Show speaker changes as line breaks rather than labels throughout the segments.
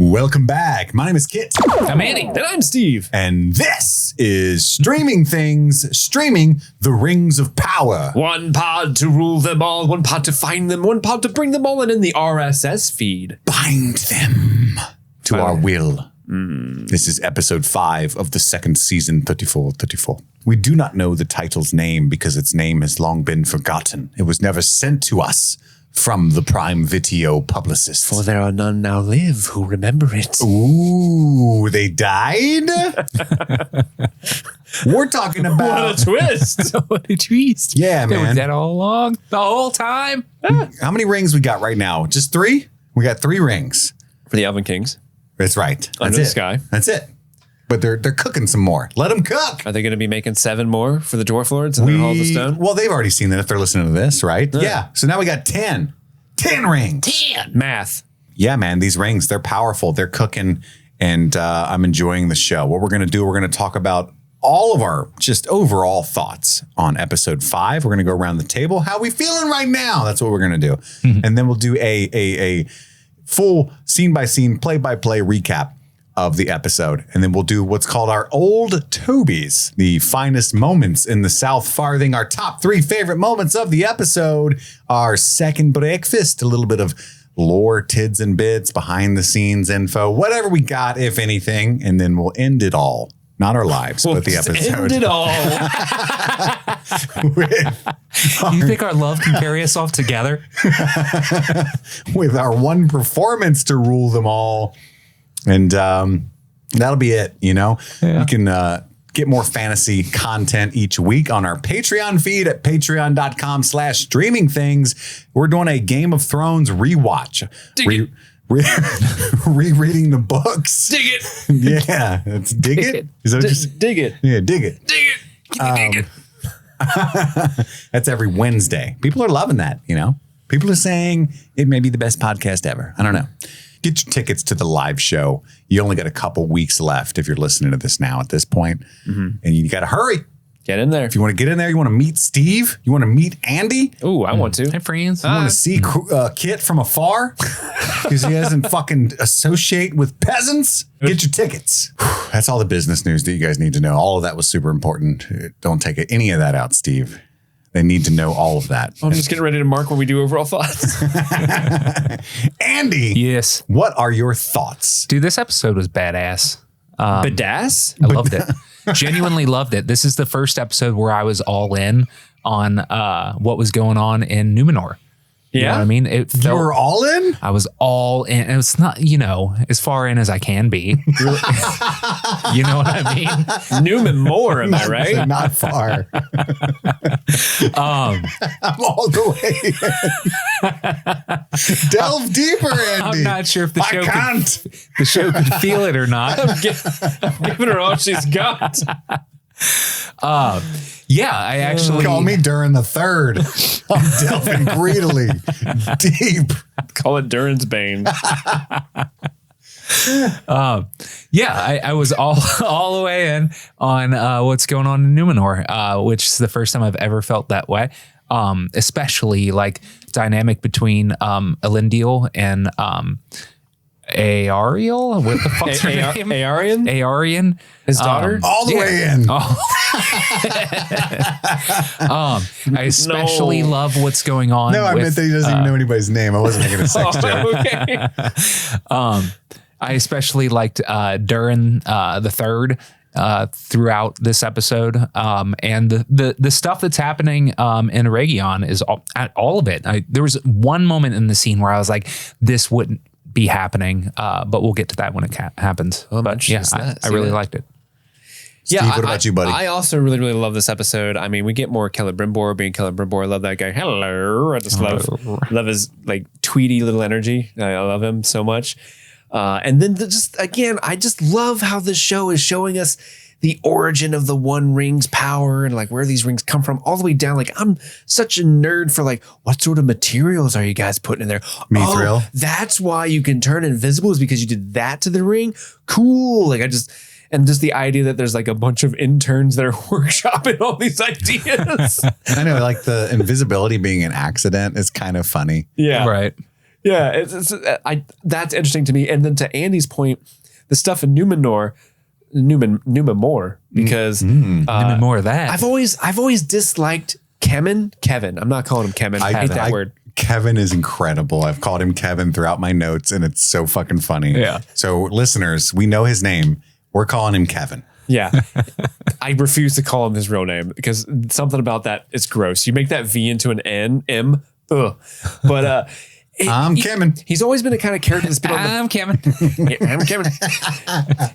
Welcome back. My name is Kit.
I'm Andy.
And I'm Steve.
And this is Streaming Things, streaming the Rings of Power.
One pod to rule them all, one pod to find them, one pod to bring them all in the RSS feed.
Bind them to our will. This is episode 5 of the second season, 34. We do not know the title's name because its name has long been forgotten. It was never sent to us from the Prime Video publicists.
For there are none now live who remember it.
Ooh, they died? We're talking about...
What a twist.
What a twist.
Yeah,
They were
man.
dead all along, the whole time.
How many rings we got right now? Just 3? We got 3 rings.
For the Elven Kings.
That's right. That's
Under the
it.
sky.
That's it. But they're cooking some more. Let them cook.
Are they going to be making 7 more for the Dwarf Lords in their Hall of the Stone?
Well, they've already seen that if they're listening to this, right? Yeah. So now we got 10. 10 rings.
10. Math.
Yeah, man. These rings, they're powerful. They're cooking. And I'm enjoying the show. What we're going to do, we're going to talk about all of our just overall thoughts on episode 5. We're going to go around the table. How we feeling right now? That's what we're going to do. And then we'll do a full scene by scene, play by play recap of the episode. And then we'll do what's called our old Tobeys, the finest moments in the South Farthing, our top 3 favorite moments of the episode, our second breakfast, a little bit of lore, tids and bits, behind the scenes info, whatever we got, if anything. And then we'll end it all. Not our lives, but the episode.
End it all.
You think our love can carry us off together?
with our one performance to rule them all. And that'll be it, you know?
Yeah.
You can get more fantasy content each week on our Patreon feed at patreon.com/streamingthings. We're doing a Game of Thrones rewatch. Rereading the books.
Dig it.
Yeah. It's dig it. Is that just
Dig it.
Yeah, dig it.
Dig it. Dig it.
That's every Wednesday. People are loving that, you know? People are saying it may be the best podcast ever. I don't know. Get your tickets to the live show. You only got a couple weeks left if you're listening to this now at this point. And you got to hurry.
Get in there.
If you want to get in there, you want to meet Steve, you want to meet Andy,
Ooh, I want to.
Hey, friends.
you want to see Kit from afar because he doesn't fucking associate with peasants. Get your tickets. That's all the business news that you guys need to know. All of that was super important. Don't take any of that out, Steve. They need to know all of that.
I'm just getting ready to mark when we do overall thoughts.
Andy,
Yes.
what are your thoughts?
Dude, this episode was badass.
Badass?
I loved it. Genuinely loved it. This is the first episode where I was all in on what was going on in Numenor. You know what I mean? It
You
felt,
were all in?
I was all in. It was not, as far in as I can be. You know what I mean?
Numenor, am I right?
Not far. I'm all the way in. Delve deeper, Andy.
I'm not sure if the show could feel it or not.
I'm giving her all she's got.
Yeah, I actually
Call me Durin the Third. I'm delving greedily deep.
Call it Durin's Bane.
Yeah, I was all the way in on what's going on in Numenor, which is the first time I've ever felt that way. Especially like dynamic between Elendil and Ariel. What the fuck's her name? Arian,
His daughter?
All the way in.
I especially love what's going on.
No, I meant that he doesn't even know anybody's name. I wasn't making a sex joke.
Okay.
I especially liked Durin the Third throughout this episode, and the stuff that's happening in Region is all of it. There was one moment in the scene where I was like, "This wouldn't be happening," but we'll get to that when it happens. But yeah, I really liked it.
Steve, what about you, buddy?
I also really, really love this episode. I mean, we get more Celebrimbor being Celebrimbor. I love that guy. Hello. I just love his like tweety little energy. I love him so much. And then I just love how this show is showing us the origin of the One Ring's power and like where these rings come from all the way down. Like I'm such a nerd for like, what sort of materials are you guys putting in there?
Mithril.
That's why you can turn invisible is because you did that to the ring. Cool. Like and just the idea that there's like a bunch of interns that are workshopping all these ideas.
I know, like the invisibility being an accident is kind of funny.
Yeah.
Right.
Yeah, that's interesting to me. And then to Andy's point, the stuff in Numenor, because
more of that.
I've always disliked Kevin. I'm not calling him Kevin. I hate that word.
Kevin is incredible. I've called him Kevin throughout my notes, and it's so fucking funny.
Yeah.
So listeners, we know his name. We're calling him Kevin.
Yeah. I refuse to call him his real name because something about that is gross. You make that V into an M. Ugh. But
I'm Kevin.
He's always been a kind of character that's been on
I'm Kevin.
I'm Kevin.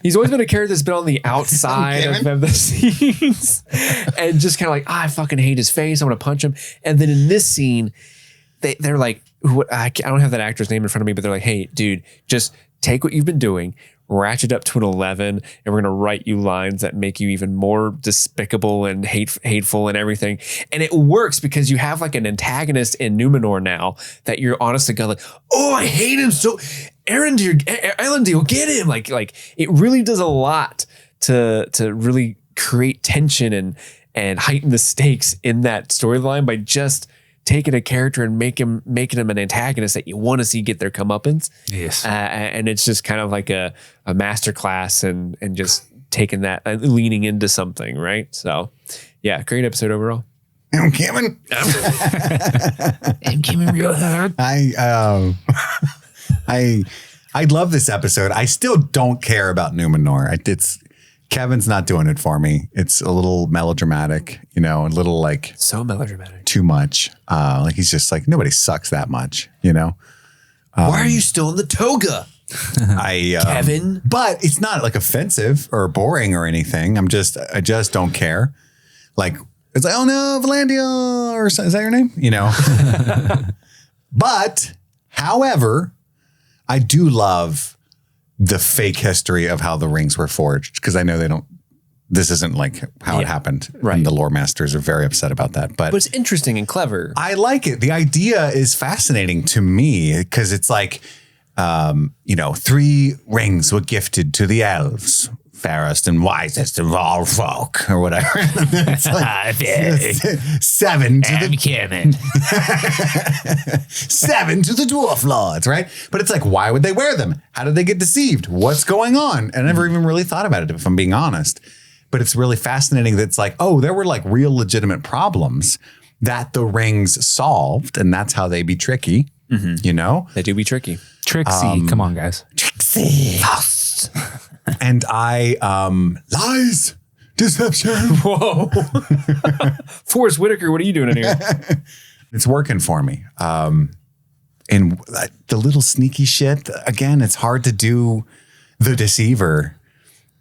He's always been a character that's been on the outside of the scenes and just kind of like, I fucking hate his face. I want to punch him. And then in this scene, they're like, I don't have that actor's name in front of me, but they're like, hey, dude, just take what you've been doing, ratchet up to an 11, and we're going to write you lines that make you even more despicable and hateful and everything. And it works because you have like an antagonist in Numenor now that you're honest to God like, oh, I hate him so. Elendil, get him. Like it really does a lot to really create tension and heighten the stakes in that storyline by just taking a character and making him an antagonist that you want to see get their comeuppance.
Yes.
And it's just kind of like a masterclass and just taking that leaning into something. Right. So yeah, great episode overall.
I'm Kevin.
I'm Kevin real hard.
I love this episode. I still don't care about Numenor. Kevin's not doing it for me. It's a little melodramatic, a little like
so melodramatic,
too much. Like he's just like, nobody sucks that much,
Why are you still in the toga?
Kevin, but it's not like offensive or boring or anything. I just don't care. Like it's like, oh no, Valandia, or is that your name? But however, I do love the fake history of how the rings were forged, because I know this isn't like how it happened.
Right.
And the lore masters are very upset about that. But
it's interesting and clever.
I like it. The idea is fascinating to me because it's like, 3 rings were gifted to the elves, fairest and wisest of all folk, or whatever. It's like 7 to the
Kevin.
7 to the dwarf lords, right? But it's like, why would they wear them? How did they get deceived? What's going on? I never even really thought about it, if I'm being honest. But it's really fascinating that it's like, oh, there were like real legitimate problems that the rings solved, and that's how they be tricky. Mm-hmm.
They do be tricky.
Trixie, come on, guys.
Trixie. And lies, deception.
Whoa. Forrest Whitaker, what are you doing in here?
It's working for me. And the little sneaky shit, again, it's hard to do the deceiver,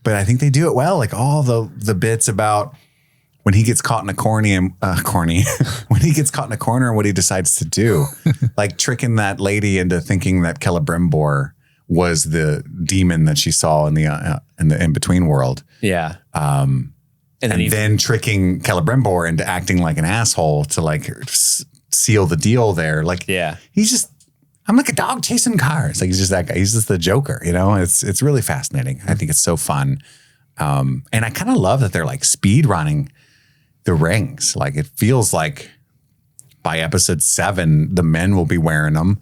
but I think they do it well. Like all the bits about when he gets caught in a when he gets caught in a corner and what he decides to do, like tricking that lady into thinking that Celebrimbor was the demon that she saw in the in-between world.
Yeah.
And then tricking Celebrimbor into acting like an asshole to like seal the deal there. Like,
yeah,
I'm like a dog chasing cars. Like he's just that guy. He's just the Joker, it's really fascinating. I think it's so fun. And I kind of love that they're like speed running the rings. Like it feels like by episode 7, the men will be wearing them.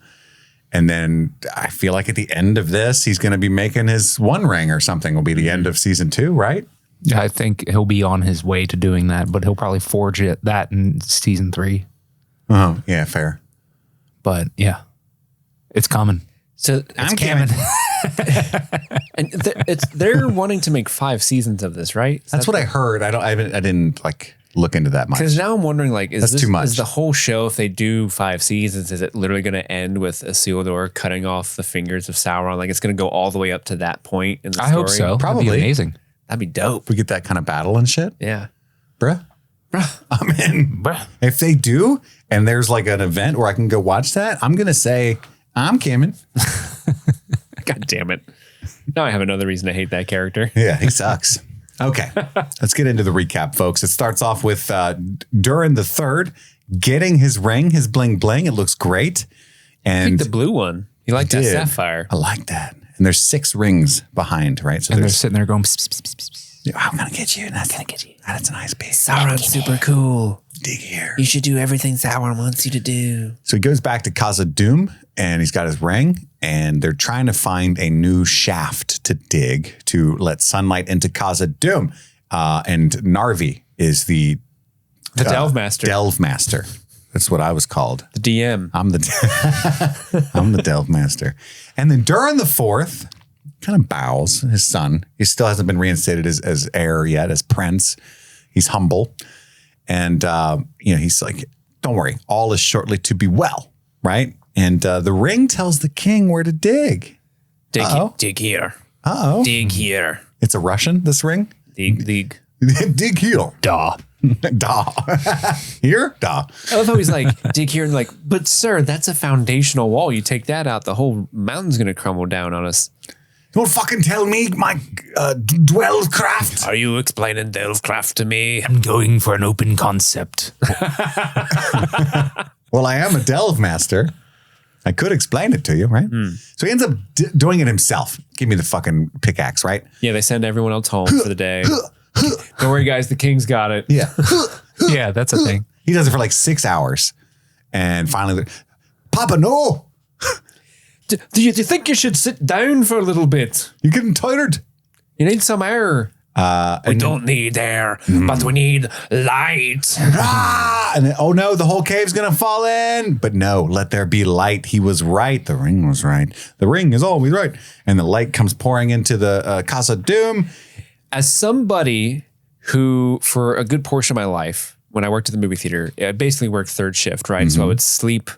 And then I feel like at the end of this, he's going to be making his one ring or something. Will be the end of season 2, right?
I think he'll be on his way to doing that, but he'll probably forge that in season 3.
Oh, yeah, fair.
But yeah, it's coming.
So
I'm coming.
And they're wanting to make 5 seasons of this, right?
That's what I heard. I didn't like look into that much.
Because now I'm wondering, like,
That's too much.
Is the whole show, if they do 5 seasons, is it literally going to end with Isildur cutting off the fingers of Sauron? Like, it's going to go all the way up to that point in the story?
I hope so.
Probably.
That'd be amazing.
That'd be dope.
We get that kind of battle and shit.
Yeah.
Bruh. I'm in.
Bruh.
If they do, and there's like an event where I can go watch that, I'm going to say, I'm coming.
God damn it. Now I have another reason to hate that character.
Yeah, he sucks. Okay, let's get into the recap, folks. It starts off with Durin the Third getting his ring, his bling bling. It looks great. And
The blue one. You like that sapphire.
I like that. And there's 6 rings behind, right? So
And they're sitting there going, pss, pss, pss, pss, pss.
I'm going to get you. That's going to get you. That's a nice piece.
Sauron's super cool.
Dig here.
You should do everything Sauron wants you to do.
So he goes back to Khazad-dûm and he's got his ring and they're trying to find a new shaft to dig to let sunlight into Khazad-dûm. And Narvi is the
Delve Master.
Delve Master. That's what I was called.
The DM.
I'm the Delve Master. And then Durin the Fourth kind of bows, his son. He still hasn't been reinstated as heir yet, as prince. He's humble. And, he's like, don't worry, all is shortly to be well, right? And the ring tells the king where to dig.
Dig here.
Uh-oh.
Dig here.
It's a Russian, this ring?
Dig.
Dig here.
Duh.
Da. Here? Da.
I love how he's like, dig here. And like, but sir, that's a foundational wall. You take that out, the whole mountain's going to crumble down on us.
Don't fucking tell me my dwellcraft.
Are you explaining Delvecraft to me?
I'm going for an open concept.
Well, I am a Delve Master. I could explain it to you, right? So he ends up doing it himself. Give me the fucking pickaxe, right?
Yeah, they send everyone else home for the day. Don't worry, guys. The king's got it.
Yeah.
Yeah, that's a thing.
He does it for like 6 hours. And finally, Papa, no.
Do you think you should sit down for a little bit?
You're getting tired.
You need some air. We don't need air, but we need light.
And then, oh no, the whole cave's going to fall in. But no, let there be light. He was right. The ring was right. The ring is always right. And the light comes pouring into the Khazad-dûm.
As somebody who, for a good portion of my life, when I worked at the movie theater, I basically worked third shift, right? So I would sleep,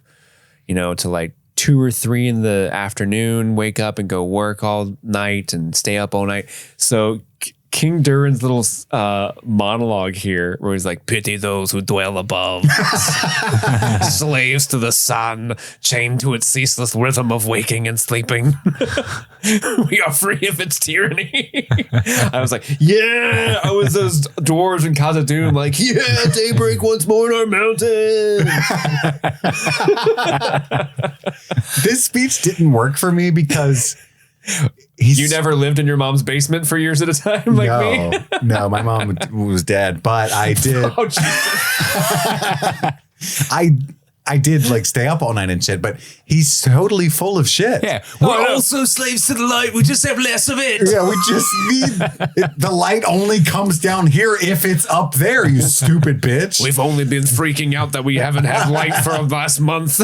to like 2 or 3 in the afternoon, wake up and go work all night and stay up all night. So King Durin's little monologue here, where he's like, pity those who dwell above, slaves to the sun, chained to its ceaseless rhythm of waking and sleeping. We are free of its tyranny. I was like, yeah, I was those dwarves in Khazad-dûm, like, yeah, daybreak once more in our mountain.
This speech didn't work for me because
you never lived in your mom's basement for years at a time like me?
No, my mom was dead, but I did.
Oh, Jesus.
I did like stay up all night and shit, but he's totally full of shit.
Yeah, we're also slaves to the light. We just have less of it.
Yeah, we just need the light only comes down here if it's up there, you stupid bitch.
We've only been freaking out that we haven't had light for the last month.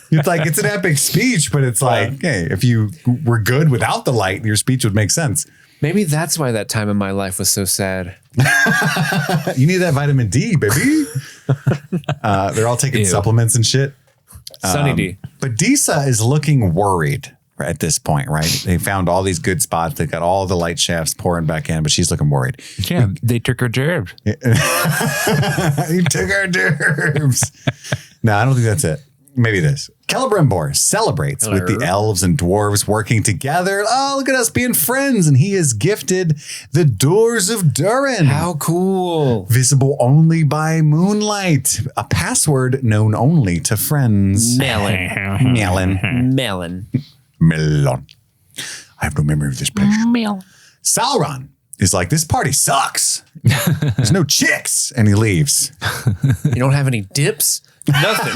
It's like, it's an epic speech, but it's like, hey, if you were good without the light, your speech would make sense.
Maybe that's why that time in my life was so sad.
You need that vitamin D, baby. They're all taking supplements and shit.
Sunny D.
But Disa is looking worried at this point, right? They found all these good spots. They got all the light shafts pouring back in, but she's looking worried.
Yeah, they took her gerbs.
You took our gerbs. No, I don't think that's it. Maybe it is. Celebrimbor celebrates with the elves and dwarves working together. Oh, look at us being friends. And he is gifted the Doors of Durin.
How cool.
Visible only by moonlight. A password known only to friends.
Melon.
Melon. I have no memory of this place. Sauron is like, this party sucks. There's no chicks. And he leaves.
You don't have any dips? Nothing.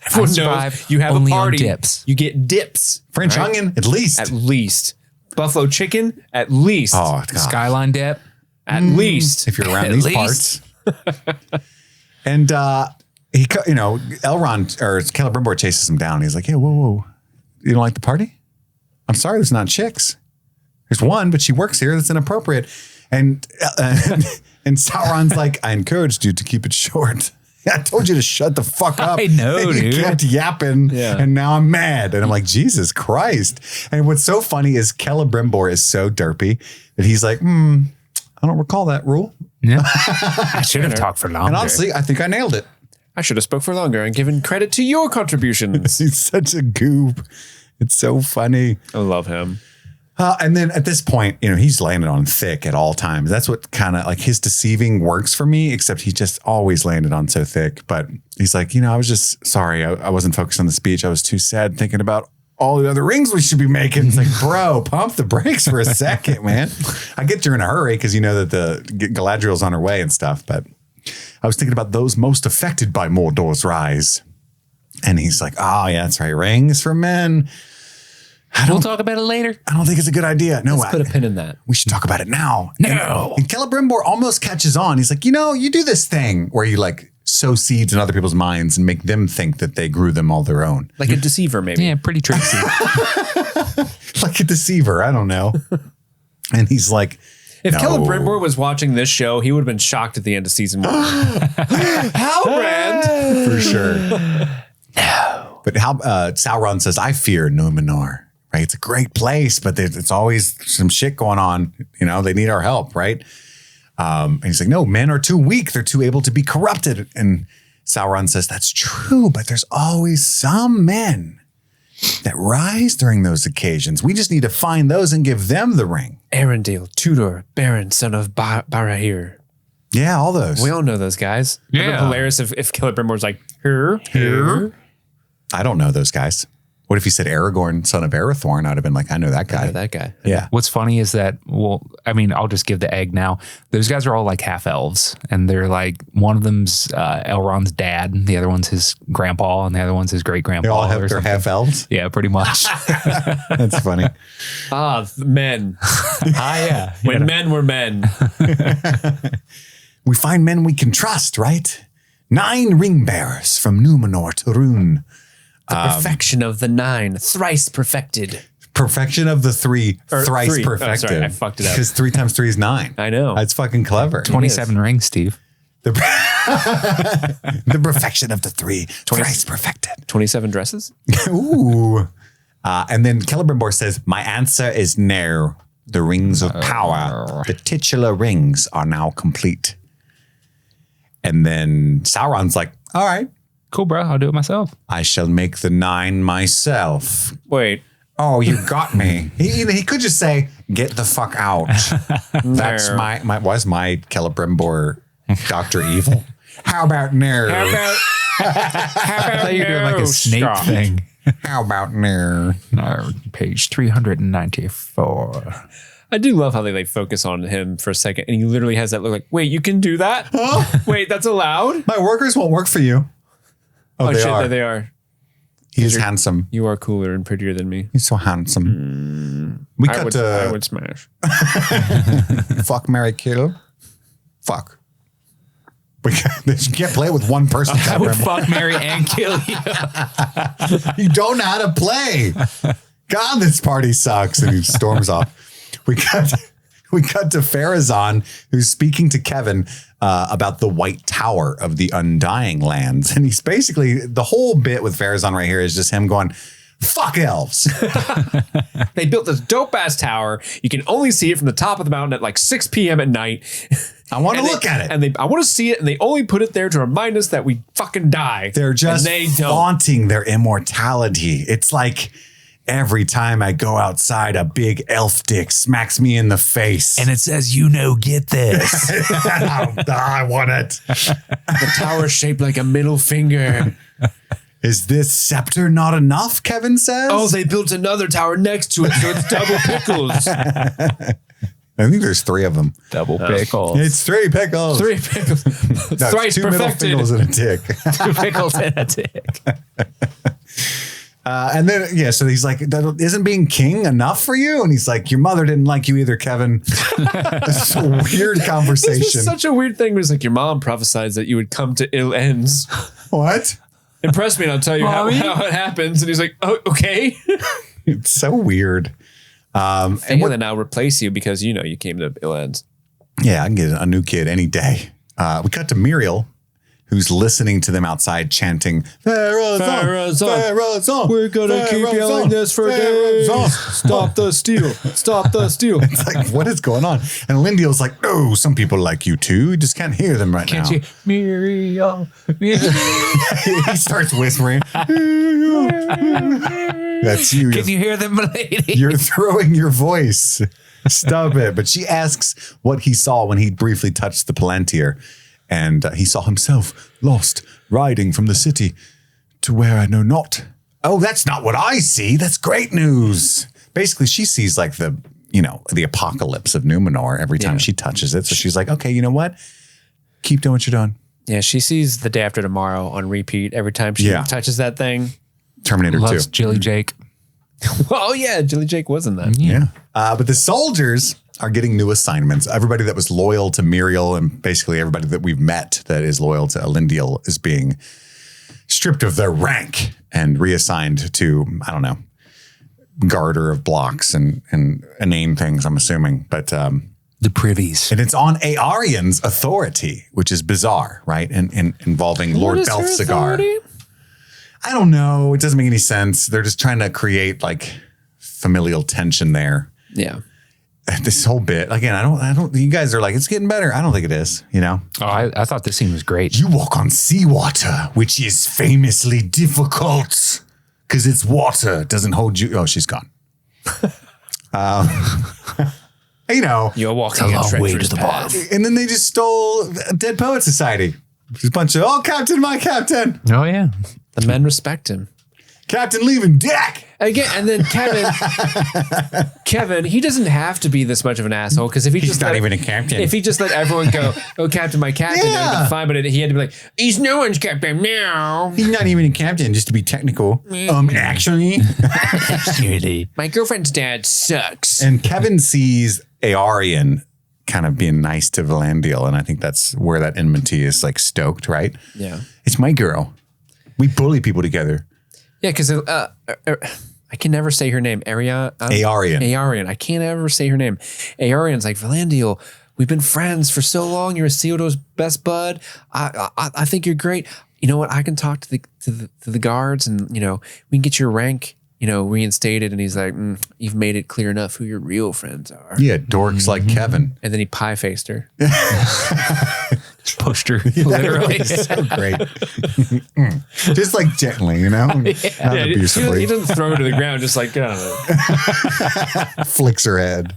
Everyone knows you have a party.
Dips.
You get dips.
French onion, at least.
At least. Buffalo chicken, at least.
Oh, God.
Skyline dip.
At least.
If you're around these parts. And Elrond or Celebrimbor chases him down. He's like, hey, whoa. You don't like the party? I'm sorry, there's not chicks. There's one, but she works here. That's inappropriate. And Sauron's like, I encouraged you to keep it short. I told you to shut the fuck up.
I know,
and you
dude.
kept yapping, and now I'm mad. And I'm like, Jesus Christ. And what's so funny is Celebrimbor is so derpy that he's like, I don't recall that rule.
Yeah. I should have talked for longer.
And honestly, I think I nailed it.
I should have spoke for longer and given credit to your contributions.
He's such a goob. It's so funny.
I love him.
And then at this point, he's landed on thick at all times. That's what kind of like his deceiving works for me, except he just always landed on so thick. But he's like, I was just sorry. I wasn't focused on the speech. I was too sad thinking about all the other rings we should be making. It's like, bro, pump the brakes for a second, man. I get you're in a hurry because you know that the Galadriel's on her way and stuff. But I was thinking about those most affected by Mordor's rise. And he's like, oh, yeah, that's right. Rings for men.
We'll talk about it later.
I don't think it's a good idea. No,
Let's put a pin in that.
we should talk about it now.
No.
And Celebrimbor almost catches on. He's like, you do this thing where you like sow seeds in other people's minds and make them think that they grew them all their own.
Like a deceiver, maybe.
Yeah, pretty tricksy.
Like a deceiver. I don't know. And he's like,
If Celebrimbor was watching this show, he would have been shocked at the end of season 1. Halbrand!
for sure. No. But how Sauron says, I fear Numenor. Right? It's a great place, but it's always some shit going on. You know, they need our help, right? And he's like, no, men are too weak. They're too able to be corrupted. And Sauron says, that's true, but there's always some men that rise during those occasions. We just need to find those and give them the ring.
Arendelle, Tudor, Baron, son of Barahir.
Yeah, all those.
We all know those guys.
Yeah.
It would be hilarious if Celebrimbor's like, here.
I don't know those guys. What if he said Aragorn, son of Arathorn? I'd have been like, I know that guy.
I know that guy.
Yeah.
What's funny is that, I'll just give the egg now. Those guys are all like half elves, and they're like, one of them's Elrond's dad, and the other one's his grandpa, and the other one's his great grandpa.
They all have their half elves.
Yeah, pretty much.
That's funny.
Men.
Yeah.
When men were men.
We find men we can trust, right? 9 ring bearers from Numenor to Rune.
Perfection of the 9, thrice perfected.
Perfection of the 3, thrice
3.
perfected.
Oh, sorry, I fucked it up.
Because 3 times 3 is 9.
I know.
That's fucking clever.
27 rings, Steve.
The perfection of the 3, thrice perfected.
27 dresses?
Ooh. And then Celebrimbor says, my answer is no. The rings of power, the titular rings, are now complete. And then Sauron's like, all right,
Cool, bro. I'll do it myself.
I shall make the 9 myself.
Wait.
Oh, you got me. He could just say, get the fuck out. That's my Celebrimbor Dr. Evil. How about no?
I thought you were doing like a snake thing.
How about no?
Page 394.
I do love how they like focus on him for a second, and he literally has that look like, wait, you can do that? Wait, that's allowed?
My workers won't work for you. Oh, they
shit,
are.
They are.
He is handsome.
You are cooler and prettier than me.
He's so handsome. We
I
cut to
would smash.
fuck, marry, kill. Fuck. You can't play it with one person.
I would fuck, marry, and kill you.
You don't know how to play. God, this party sucks. And he storms off. We cut to Pharazôn, who's speaking to Kevin about the White Tower of the Undying Lands. And he's basically, the whole bit with Pharazôn right here is just him going, fuck elves.
They built this dope ass tower. You can only see it from the top of the mountain at like 6 p.m. at night.
I want to look at it.
And I want to see it, and they only put it there to remind us that we fucking die.
They're just flaunting their immortality. It's like every time I go outside, a big elf dick smacks me in the face.
And it says, get this.
I want it.
The tower shaped like a middle finger.
Is this scepter not enough, Kevin says?
Oh, they built another tower next to it, so it's double pickles.
I think there's 3 of them.
Double pickles.
It's 3 pickles.
3 pickles.
No,
Thrice
2 middle
perfected.
fingers and a dick.
2 pickles and a dick.
And then, so he's like, isn't being king enough for you? And he's like, your mother didn't like you either, Kevin. It's a weird conversation.
This is such a weird thing. It was like, your mom prophesied that you would come to ill ends.
What?
Impress me and I'll tell you how it happens. And he's like, oh, okay.
It's so weird.
And then I'll replace you because you came to ill ends.
Yeah, I can get a new kid any day. We cut to Muriel, who's listening to them outside chanting, Pharazôn,
we're going to keep yelling this for days. Stop the steal. Stop the steal.
It's like, what is going on? And Lindiel's like, no, some people like you too. You just can't hear them right now.
Can't you? Muriel.
He starts whispering. That's you.
Can you hear them, lady?
You're throwing your voice. Stop it. But she asks what he saw when he briefly touched the Palantir. And he saw himself lost, riding from the city to where I know not. oh, that's not what I see. That's great news. Basically, she sees like the apocalypse of Numenor every time she touches it. So she's like, okay, you know what? Keep doing what you're doing.
Yeah, she sees The Day After Tomorrow on repeat every time she touches that thing.
Terminator
Loves
2.
Jilly Jake.
Oh, yeah, Jilly Jake was in that.
Yeah. But the soldiers are getting new assignments. Everybody that was loyal to Muriel and basically everybody that we've met that is loyal to Elendil is being stripped of their rank and reassigned to, I don't know, garter of blocks and inane things, I'm assuming. But
the privies.
and it's on Aarian's authority, which is bizarre, right? And involving Lord
What is her
Belphegor.
authority?
I don't know. It doesn't make any sense. They're just trying to create like familial tension there.
Yeah.
This whole bit, again, I don't, you guys are like, it's getting better. I don't think it is, you know?
Oh, I thought this scene was great.
You walk on seawater, which is famously difficult because it's water. It doesn't hold you. Oh, she's gone. You know.
You're walking a treacherous path.
And then they just stole Dead Poet Society. Just a bunch of, oh, Captain, my Captain.
Oh, yeah.
The men respect him.
Captain leaving deck.
Again, and then Kevin, he doesn't have to be this much of an asshole because if he
He's
just
not
let,
even a captain.
if he just let everyone go, oh, Captain, my Captain, that would be fine. But he had to be like, he's no one's Captain now.
He's not even a captain, just to be technical. Actually.
My girlfriend's dad sucks.
And Kevin sees Aarian kind of being nice to Valandil, and I think that's where that enmity is like stoked, right?
Yeah.
It's my girl. We bully people together.
Yeah, because I can never say her name.
Aarian.
Aarian. I can't ever say her name. Aarian's like, Valandil, we've been friends for so long. You're Isildo's best bud. I think you're great. You know what? I can talk to the guards, and you know we can get your rank, you know, reinstated. And he's like, you've made it clear enough who your real friends are.
Yeah, dorks like Kevin.
And then he pie faced her.
Pushed her, literally.
So great. Just like gently, you know? Not abusively.
He doesn't throw her to the ground, just like,
flicks her head.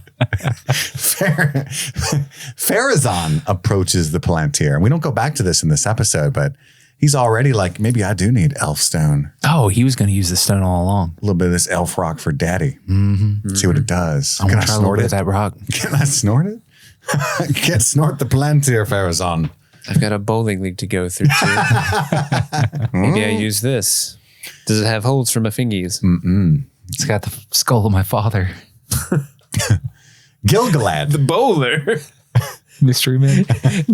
Pharazôn approaches the Palantir. And we don't go back to this in this episode, but he's already like, maybe I do need elf stone.
Oh, he was going to use the stone all along.
A little bit of this elf rock for daddy. See what it does.
I'm
Can
going
I
to try a little
snort
bit
it?
of that rock.
Can I snort it? Can't snort the Palantir, Pharazôn.
I've got a bowling league to go through too. Maybe I use this. Does it have holes for my fingies?
It's got the skull of my father.
Gilgalad.
The bowler.
Mystery man.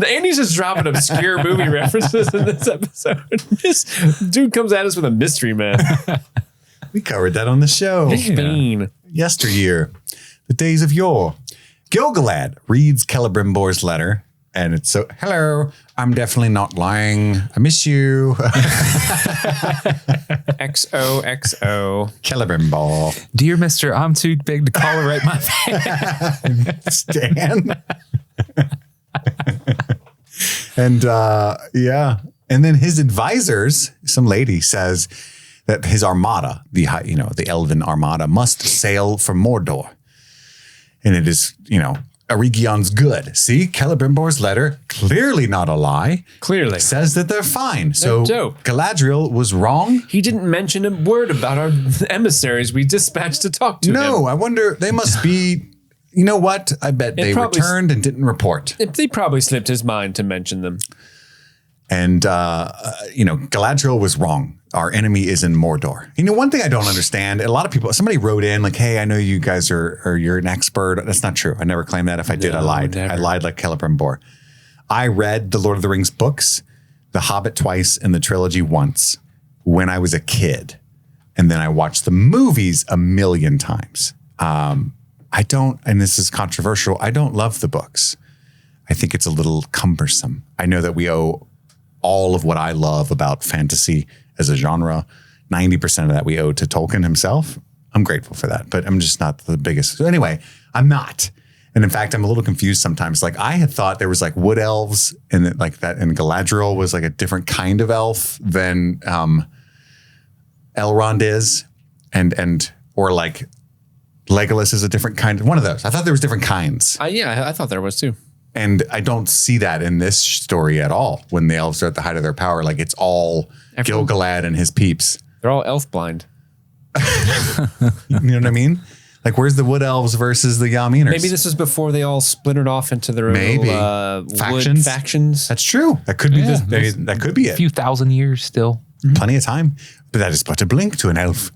Andy's just dropping obscure movie references in this episode. This dude comes at us with a mystery man.
We covered that on the show.
Fiend.
Yesteryear. The days of yore. Gilgalad reads Celebrimbor's letter, and it's so, hello, I'm definitely not lying. I miss you.
XOXO.
Celebrimbor.
Dear Mister, I'm too big to tolerate my
Stan. And and then his advisors, some lady says that his armada, the elven armada, must sail for Mordor. And it is, Arigion's good. See, Celebrimbor's letter, clearly not a lie.
Clearly.
Says that they're fine. So
dope.
Galadriel was wrong.
He didn't mention a word about our emissaries we dispatched to talk to him.
No, I wonder, they must be, you know what? I bet they returned and didn't report.
They probably slipped his mind to mention them.
And, Galadriel was wrong. Our enemy is in Mordor. One thing I don't understand, a lot of people, somebody wrote in like, hey, I know you guys you're an expert. That's not true. I never claimed that. If I did, I lied.
Never.
I lied like Celebrimbor. I read the Lord of the Rings books, The Hobbit twice, and the trilogy once when I was a kid. And then I watched the movies a million times. I don't, and this is controversial, I don't love the books. I think it's a little cumbersome. I know that we owe all of what I love about fantasy as a genre, 90% of that we owe to Tolkien himself. I'm grateful for that, but I'm just not the biggest. So anyway, I'm not. And in fact, I'm a little confused sometimes. Like I had thought there was like wood elves and like that, and Galadriel was like a different kind of elf than Elrond is, or like Legolas is a different kind. One of those. I thought there was different kinds.
I thought there was too.
And I don't see that in this story at all. When the elves are at the height of their power, like it's all Gilgalad and his peeps.
They're all elf blind.
You know what I mean? Like, where's the wood elves versus the Yaminers?
Maybe this was before they all splintered off into their little,
Factions?
factions.
That's true. That could be that could be
A
it.
few thousand years still.
Plenty of time. But that is but a blink to an elf.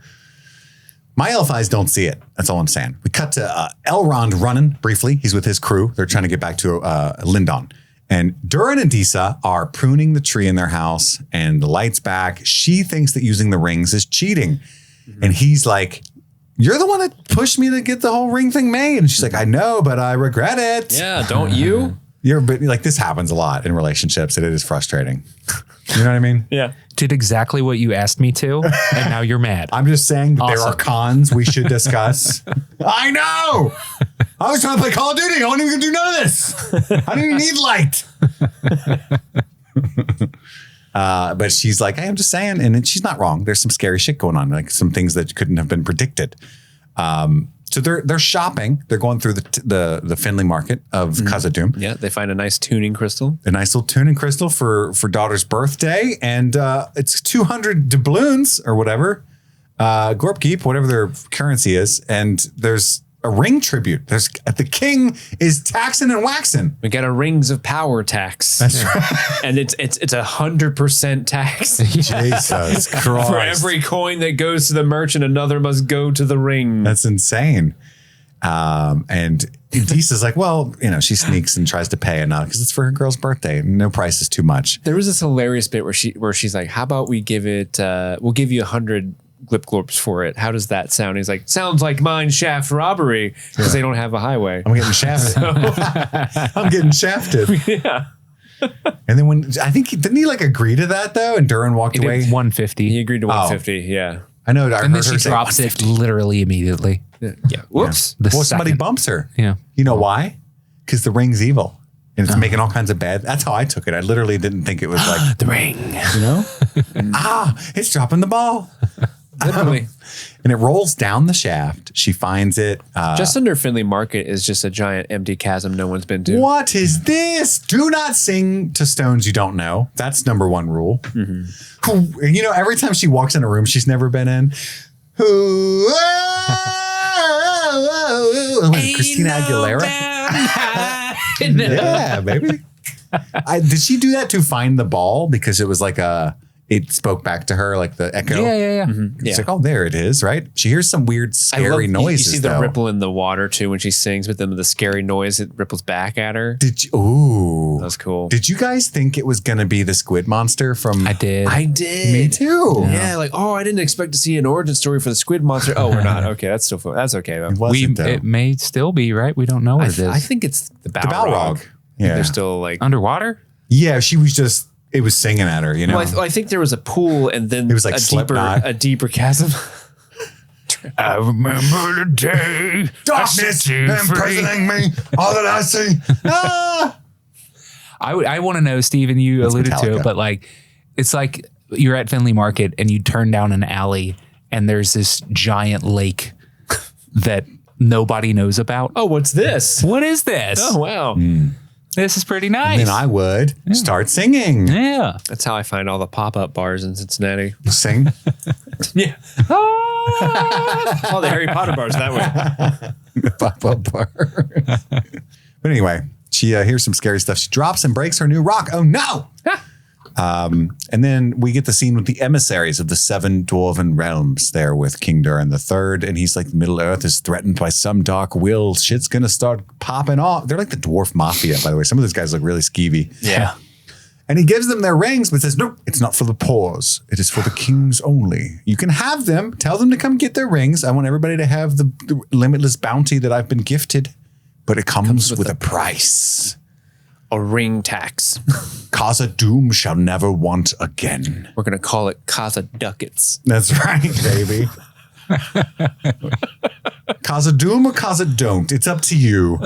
My elf eyes don't see it. That's all I'm saying. We cut to Elrond running briefly. He's with his crew. They're trying to get back to Lindon. And Durin and Disa are pruning the tree in their house, and the light's back. She thinks that using the rings is cheating. And he's like, you're the one that pushed me to get the whole ring thing made. And she's like, I know, but I regret it.
Yeah, don't you?
But like, this happens a lot in relationships, and it is frustrating. You know what I mean?
Yeah.
Did exactly what you asked me to, and now you're mad.
I'm just saying that there
Awesome.
are cons we should discuss. I know. I was trying to play Call of Duty. I wasn't even gonna do none of this. I didn't even need light. But she's like, hey, I'm just saying, and she's not wrong. There's some scary shit going on, like some things that couldn't have been predicted. So they're shopping. They're going through the Finley market of Khazad-dûm.
Yeah, they find a nice tuning crystal.
A nice little tuning crystal for daughter's birthday, and it's 200 doubloons or whatever, Gorpkeep, whatever their currency is, and there's a ring tribute. The king is taxing and waxing.
We got a rings of power tax.
That's right.
And it's 100% tax.
Jesus Christ.
For every coin that goes to the merchant, another must go to the ring.
That's insane. And Disa's like, well, she sneaks and tries to pay enough because it's for her girl's birthday. No price is too much.
There was this hilarious bit where she's like, how about we give it, we'll give you 100 glipglorps for it. How does that sound? He's like, sounds like mine shaft robbery because they don't have a highway.
I'm getting shafted. I'm getting shafted.
Yeah.
And then didn't he like agree to that though? And Durin walked away.
150.
He agreed to 150. Yeah.
I know.
And then she drops it literally immediately.
Yeah. Whoops.
The
somebody
second.
bumps her.
Yeah.
You know why? Because the ring's evil. And it's making all kinds of bad. That's how I took it. I literally didn't think it was like
The ring.
it's dropping the ball.
Literally.
And it rolls down the shaft. She finds it.
Just under Finley Market is just a giant empty chasm no one's been to.
What is this? Do not sing to stones you don't know. That's number one rule. Mm-hmm. Every time she walks in a room she's never been in. Christina Aguilera. Yeah, baby. Did she do that to find the ball? Because it was like it spoke back to her like the echo.
Yeah.
Mm-hmm.
It's like, oh, there it is, right? She hears some weird, scary noises.
You see the
though.
ripple in the water too when she sings, but then the scary noise, it ripples back at her.
Ooh.
That's cool.
Did you guys think it was going to be the squid monster from?
I did.
I did.
Me too.
Yeah, like, I didn't expect to see an origin story for the squid monster. Oh, we're not. Okay, that's still fun. That's okay though.
It wasn't, though.
It may still be, right? We don't know what it is.
I think it's the Balrog.
The Balrog. Yeah.
They're still like
Underwater?
Yeah, she was just, it was singing at her,
Well, I think there was a pool and then
It was like
a deeper chasm.
I remember the day.
darkness imprisoning me, all that I see.
I want to know, Steven, you alluded to
Metallica.
it, but like, it's like you're at Finley Market and you turn down an alley and there's this giant lake that nobody knows about.
Oh, what's this?
What is this?
Oh, wow.
This is pretty nice.
Then I would start singing.
Yeah.
That's how I find all the pop-up bars in Cincinnati.
Sing.
Yeah. All the Harry Potter bars that way.
Pop-up bar. But anyway, she hears some scary stuff. She drops and breaks her new rock. Oh, no. And then we get the scene with the emissaries of the 7 dwarven realms there with King Durin III. And he's like, Middle Earth is threatened by some dark will. Shit's going to start popping off. They're like the dwarf mafia, by the way. Some of those guys look really skeevy.
Yeah.
And he gives them their rings, but says, nope, it's not for the poors. It is for the kings only. You can have them. Tell them to come get their rings. I want everybody to have the limitless bounty that I've been gifted. But it comes with a price.
A ring tax.
Khazad-dûm shall never want again.
We're going to call it Casa Ducats.
That's right, baby. Khazad-dûm or Khazad-don't. It's up to you.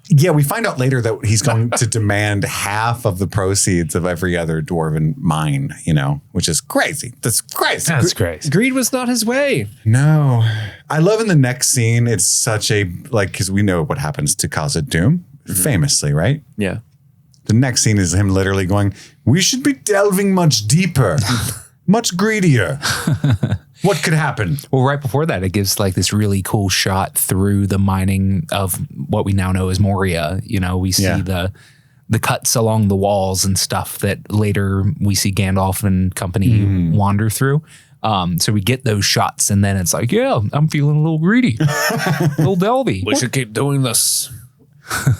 Yeah, we find out later that he's going to demand half of the proceeds of every other dwarven mine, which is crazy. That's crazy.
That's crazy.
Greed was not his way.
No. I love in the next scene, it's such a, because we know what happens to Khazad-dûm, famously, right?
Yeah.
The next scene is him literally going, we should be delving much deeper, much greedier. What could happen?
Well, right before that, it gives like this really cool shot through the mining of what we now know as Moria. You know, we see the cuts along the walls and stuff that later we see Gandalf and company wander through. So we get those shots, and then it's like, yeah, I'm feeling a little greedy, a little delvy.
We should keep doing this.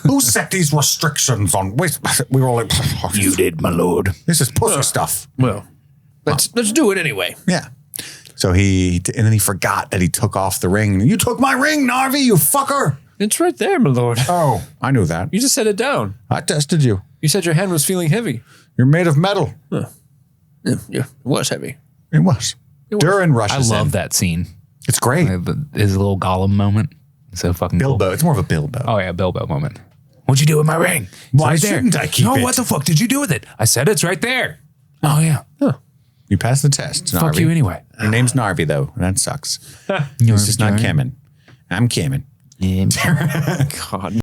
Who set these restrictions on? We were all like,
You did, my lord.
this is pussy stuff.
Well, let's do it anyway.
Yeah. So and then he forgot that he took off the ring. You took my ring, Narvi, you fucker.
It's right there, my lord.
Oh, I knew that.
You just set it down.
I tested you.
You said your hand was feeling heavy.
You're made of metal.
Yeah, it was heavy.
It was. Durin rushes
I love
in.
that scene.
It's great.
His little Gollum moment. So fucking
Bilbo.
cool.
It's more of a Bilbo.
Oh yeah, Bilbo moment. What'd you do with my ring? It's
Why
right there.
shouldn't I keep
no,
it?
what the fuck did you do with it? I said it's right there. Oh yeah.
You passed the test, Narvi.
Fuck you anyway.
Your name's Narvi, though. That sucks. It's just not Kemen. I'm Kemen.
God.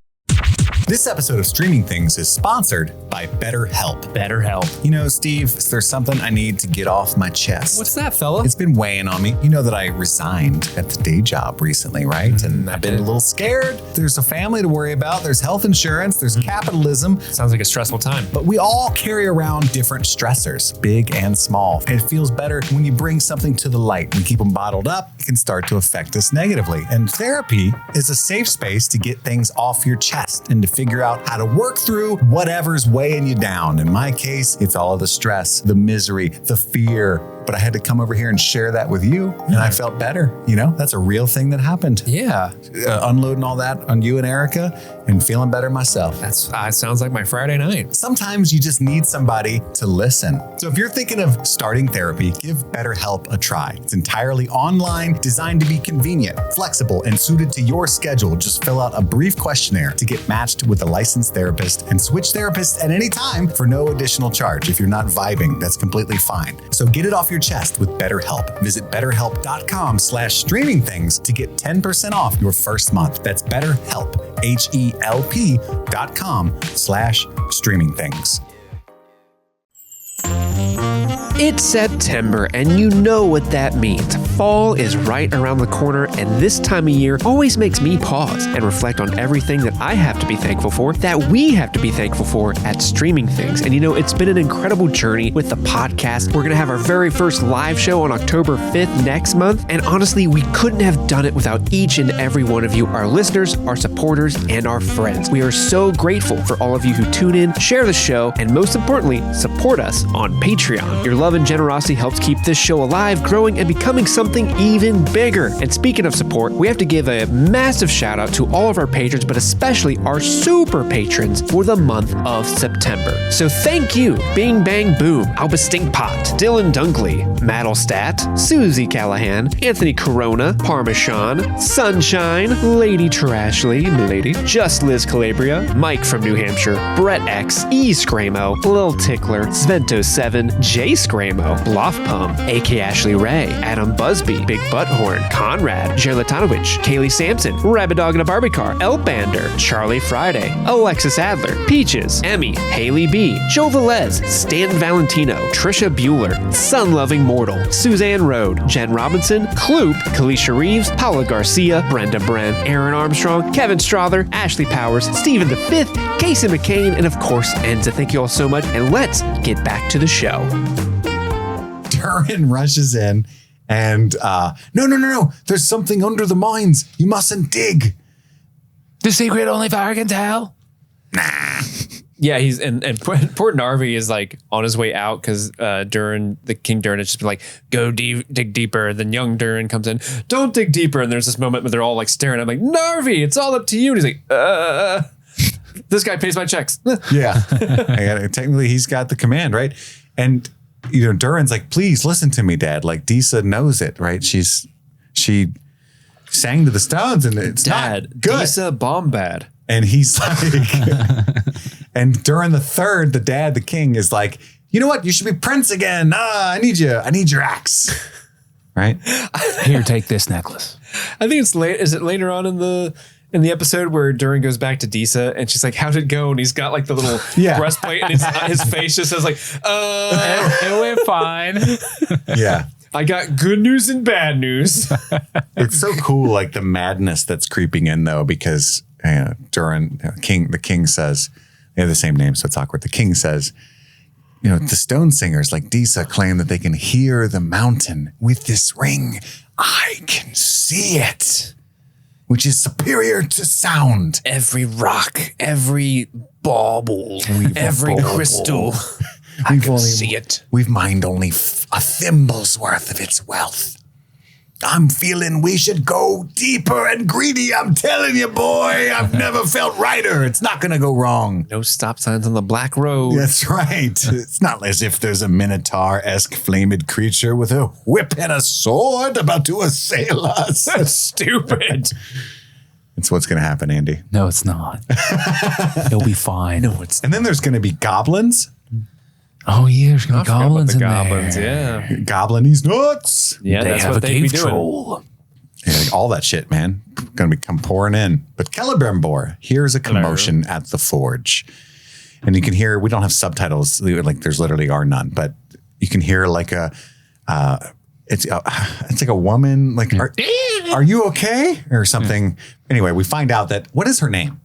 This episode of Streaming Things is sponsored by BetterHelp.
BetterHelp.
You know, Steve, there's something I need to get off my chest.
What's that, fella?
It's been weighing on me. You know that I resigned at the day job recently, right? And I've been a little scared. There's a family to worry about. There's health insurance. There's capitalism.
Sounds like a stressful time.
But we all carry around different stressors, big and small. And it feels better when you bring something to the light and keep them bottled up. It can start to affect us negatively. And therapy is a safe space to get things off your chest and to figure out how to work through whatever's weighing you down. In my case, it's all of the stress, the misery, the fear. But I had to come over here and share that with you, and I felt better. You know, that's a real thing that happened.
Yeah.
Unloading all that on you and Erica and feeling better myself.
That sounds like my Friday night.
Sometimes you just need somebody to listen. So if you're thinking of starting therapy, give BetterHelp a try. It's entirely online, designed to be convenient, flexible, and suited to your schedule. Just fill out a brief questionnaire to get matched with a licensed therapist and switch therapists at any time for no additional charge. If you're not vibing, that's completely fine. So get it off your chest with BetterHelp. Visit BetterHelp.com/streamingthings to get 10% off your first month. That's BetterHelp, HELP.com/streamingthings.
It's September, and you know what that means. Fall is right around the corner, and this time of year always makes me pause and reflect on everything that I have to be thankful for, that we have to be thankful for at Streaming Things. And you know, it's been an incredible journey with the podcast. We're going to have our very first live show on October 5th next month, and honestly, we couldn't have done it without each and every one of you, our listeners, our supporters, and our friends. We are so grateful for all of you who tune in, share the show, and most importantly, support us on Patreon. Your love and generosity helps keep this show alive, growing, and becoming something even bigger. And speaking of support, we have to give a massive shout out to all of our patrons, but especially our super patrons for the month of September. So thank you, Bing Bang Boom, Albus Stinkpot, Dylan Dunkley, Maddlestat, Susie Callahan, Anthony Corona, Parmesan, Sunshine, Lady Trashley, Milady, Just Liz Calabria, Mike from New Hampshire, Brett X, E Scramo, Lil Tickler, Svento7, Jay Scramo, Bloffpum, AK Ashley Ray, Adam Busby, Big Butthorn, Conrad, Jerlatanowicz, Kaylee Sampson, Rabbit Dog in a Barbie Car, Elbander, Charlie Friday, Alexis Adler, Peaches, Emmy, Haley B, Joe Velez, Stan Valentino, Trisha Bueller, Sun-Loving Mortal, Suzanne Rode, Jen Robinson, Kloop, Kalisha Reeves, Paula Garcia, Brenda Bren, Aaron Armstrong, Kevin Strother, Ashley Powers, Stephen the Fifth, Casey McCain, and of course, Enza. Thank you all so much, and let's get back to the show.
Durin rushes in and no. There's something under the mines. You mustn't dig.
The secret only fire can tell.
Yeah, he's and poor Narvi is like on his way out because Durin, the King Durin, has just been like, go dig deeper. Then young Durin comes in, don't dig deeper. And there's this moment where they're all like staring. I'm like, Narvi, it's all up to you. And he's like, this guy pays my checks.
Yeah, technically he's got the command, right? And you know, Durin's like, please listen to me, Dad. Like Disa knows it, right? She sang to the stones, and it's
Dad,
not good.
Disa Bombad.
And he's like, and Durin the Third, the dad, the king, is like, you know what? You should be prince again. I need you. I need your axe. Right?
Here, take this necklace.
I think it's late. Is it later on in the episode where Durin goes back to Disa and she's like, how'd it go? And he's got like the little breastplate and his face just says like,
it went fine.
Yeah.
I got good news and bad news.
It's so cool, like the madness that's creeping in, though, because Durin, the king says, they have the same name, so it's awkward. The king says, the stone singers like Disa claim that they can hear the mountain. With this ring, I can see it, which is superior to sound.
Every rock, every bauble, every crystal. I can see it.
We've mined only a thimble's worth of its wealth. I'm feeling we should go deeper and greedy. I'm telling you, boy, I've never felt righter. It's not going to go wrong.
No stop signs on the black road.
That's right. It's not as if there's a Minotaur-esque flamed creature with a whip and a sword about to assail us.
That's stupid.
It's what's going to happen, Andy.
No, it's not. It'll be fine.
No, it's
And then there's going to be goblins.
Oh, yeah, there's going to be
I forgot about
goblins
the
in
goblins,
there.
yeah.
Goblin, he's nuts.
Yeah,
They
that's
have
what
a
they be
cave
doing.
troll.
Yeah, like all that shit, man. Going to come pouring in. But Celebrimbor hears a commotion at the forge. And you can hear, we don't have subtitles, like there's literally are none, but you can hear like it's like a woman, like, are you okay? Or something. Anyway, we find out that, what is her name?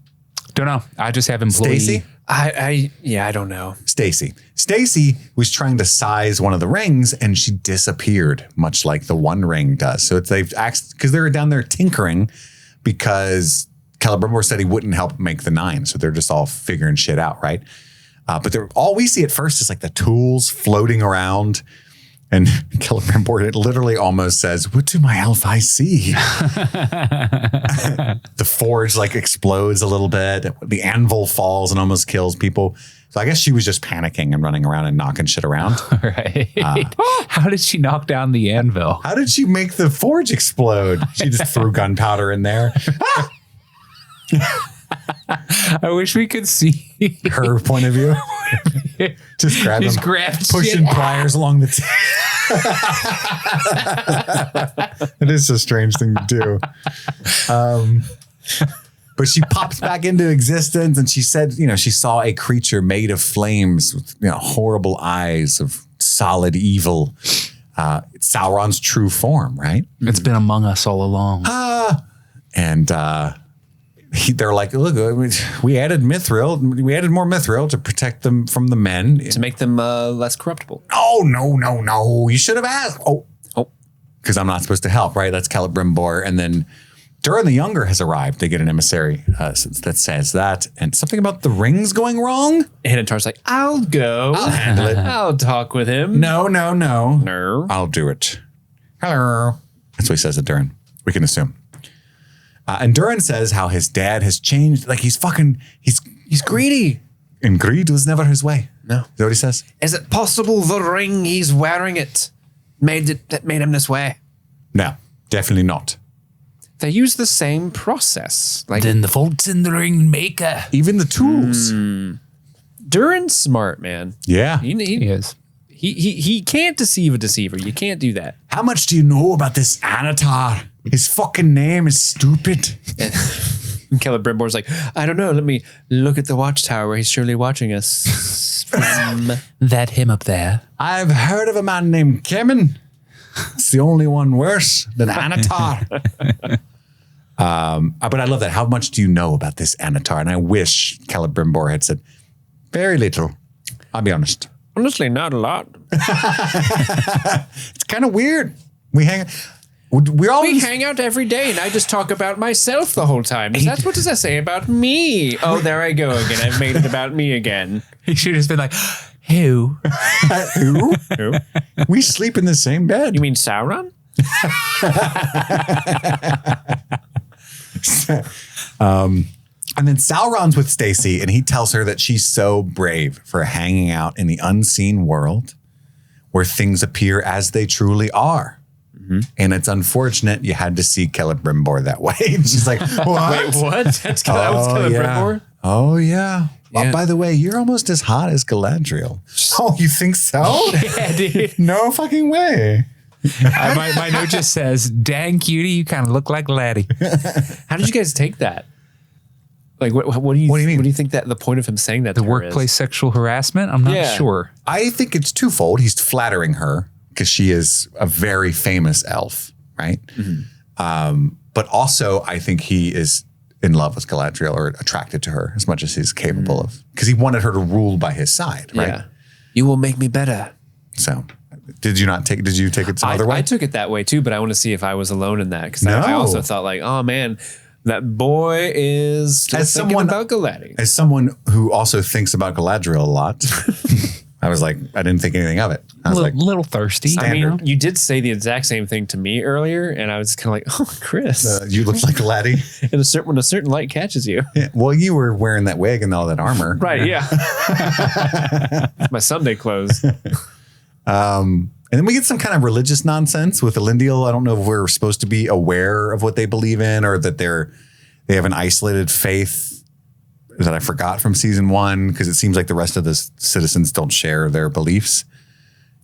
Don't know. I just have employee.
Stacy?
I don't know.
Stacy. Stacy was trying to size one of the rings and she disappeared, much like the One Ring does. So they've asked, because they were down there tinkering because Celebrimbor said he wouldn't help make the 9. So they're just all figuring shit out, right? But all we see at first is like the tools floating around. And Celebrimbor, it literally almost says, "What do my elf eyes see?" The forge like explodes a little bit. The anvil falls and almost kills people. So I guess she was just panicking and running around and knocking shit around.
Right. How did she knock down the anvil?
How did she make the forge explode? She just threw gunpowder in there.
I wish we could see
Her point of view. Just grab
Just
them,
grabbed
pushing
shit.
pliers along the It is a strange thing to do. But she pops back into existence and she said, she saw a creature made of flames with horrible eyes of solid evil. It's Sauron's true form, right?
It's been among us all along.
And they're like, look, we added mithril. We added more mithril to protect them from the men.
To make them less corruptible.
Oh, no. You should have asked. Oh. Because I'm not supposed to help, right? That's Celebrimbor. And then Durin the Younger has arrived. They get an emissary that says that. And something about the rings going wrong?
Hanatar's like, I'll go.
I'll handle it.
I'll talk with him.
No.
No.
I'll do it. Hello. That's what he says to Durin. We can assume. And Durin says how his dad has changed. Like he's
greedy.
And greed was never his way.
No.
Is that what he says?
Is it possible the ring he's wearing made him this way?
No, definitely not.
They use the same process. Like
Then the fault's in the ring maker.
Even the tools.
Durin's smart, man.
Yeah.
He is.
He can't deceive a deceiver. You can't do that.
How much do you know about this Anatar? His fucking name is stupid.
And Celebrimbor's like, I don't know. Let me look at the watchtower where he's surely watching us from.
That him up there.
I've heard of a man named Kemen. It's the only one worse than Anatar. But I love that. How much do you know about this Anatar? And I wish Celebrimbor had said, very little. I'll be honest.
Honestly, not a lot.
It's kind of weird. We hang
out every day and I just talk about myself the whole time. What does that say about me? Oh, there I go again. I've made it about me again.
He should have been like, who?
Who?
Who?
We sleep in the same bed.
You mean Sauron?
And then Sauron's with Stacy and he tells her that she's so brave for hanging out in the unseen world where things appear as they truly are. And it's unfortunate you had to see Celebrimbor that way. And she's like, what?
Wait, what? That was Celebrimbor?
Oh, yeah.
Yeah.
Oh, by the way, you're almost as hot as Galadriel. Oh, you think so?
Yeah, dude.
No fucking way.
My note just says, dang cutie, you kind of look like Laddie.
How did you guys take that? Like, what do you mean? What do you think that the point of him saying that
The
to her
workplace
is?
sexual harassment? I'm not
Yeah.
sure.
I think it's twofold. He's flattering her because she is a very famous elf, right? But also, I think he is in love with Galadriel or attracted to her as much as he's capable of, because he wanted her to rule by his side, right?
Yeah. You will make me better.
So, did you take it some other way?
I took it that way too, but I want to see if I was alone in that, because I also thought like, oh man, that boy is still thinking about Galadriel.
As someone who also thinks about Galadriel a lot, I was like, I didn't think anything of it. I was
little thirsty.
I mean, you did say the exact same thing to me earlier, and I was kind of like, oh, Chris.
You look like a laddie.
And when a certain light catches you.
Yeah, well, you were wearing that wig and all that armor.
Right, yeah. My Sunday clothes.
And then we get some kind of religious nonsense with Elendil. I don't know if we're supposed to be aware of what they believe in, or that they have an isolated faith that I forgot from season 1, because it seems like the rest of the citizens don't share their beliefs.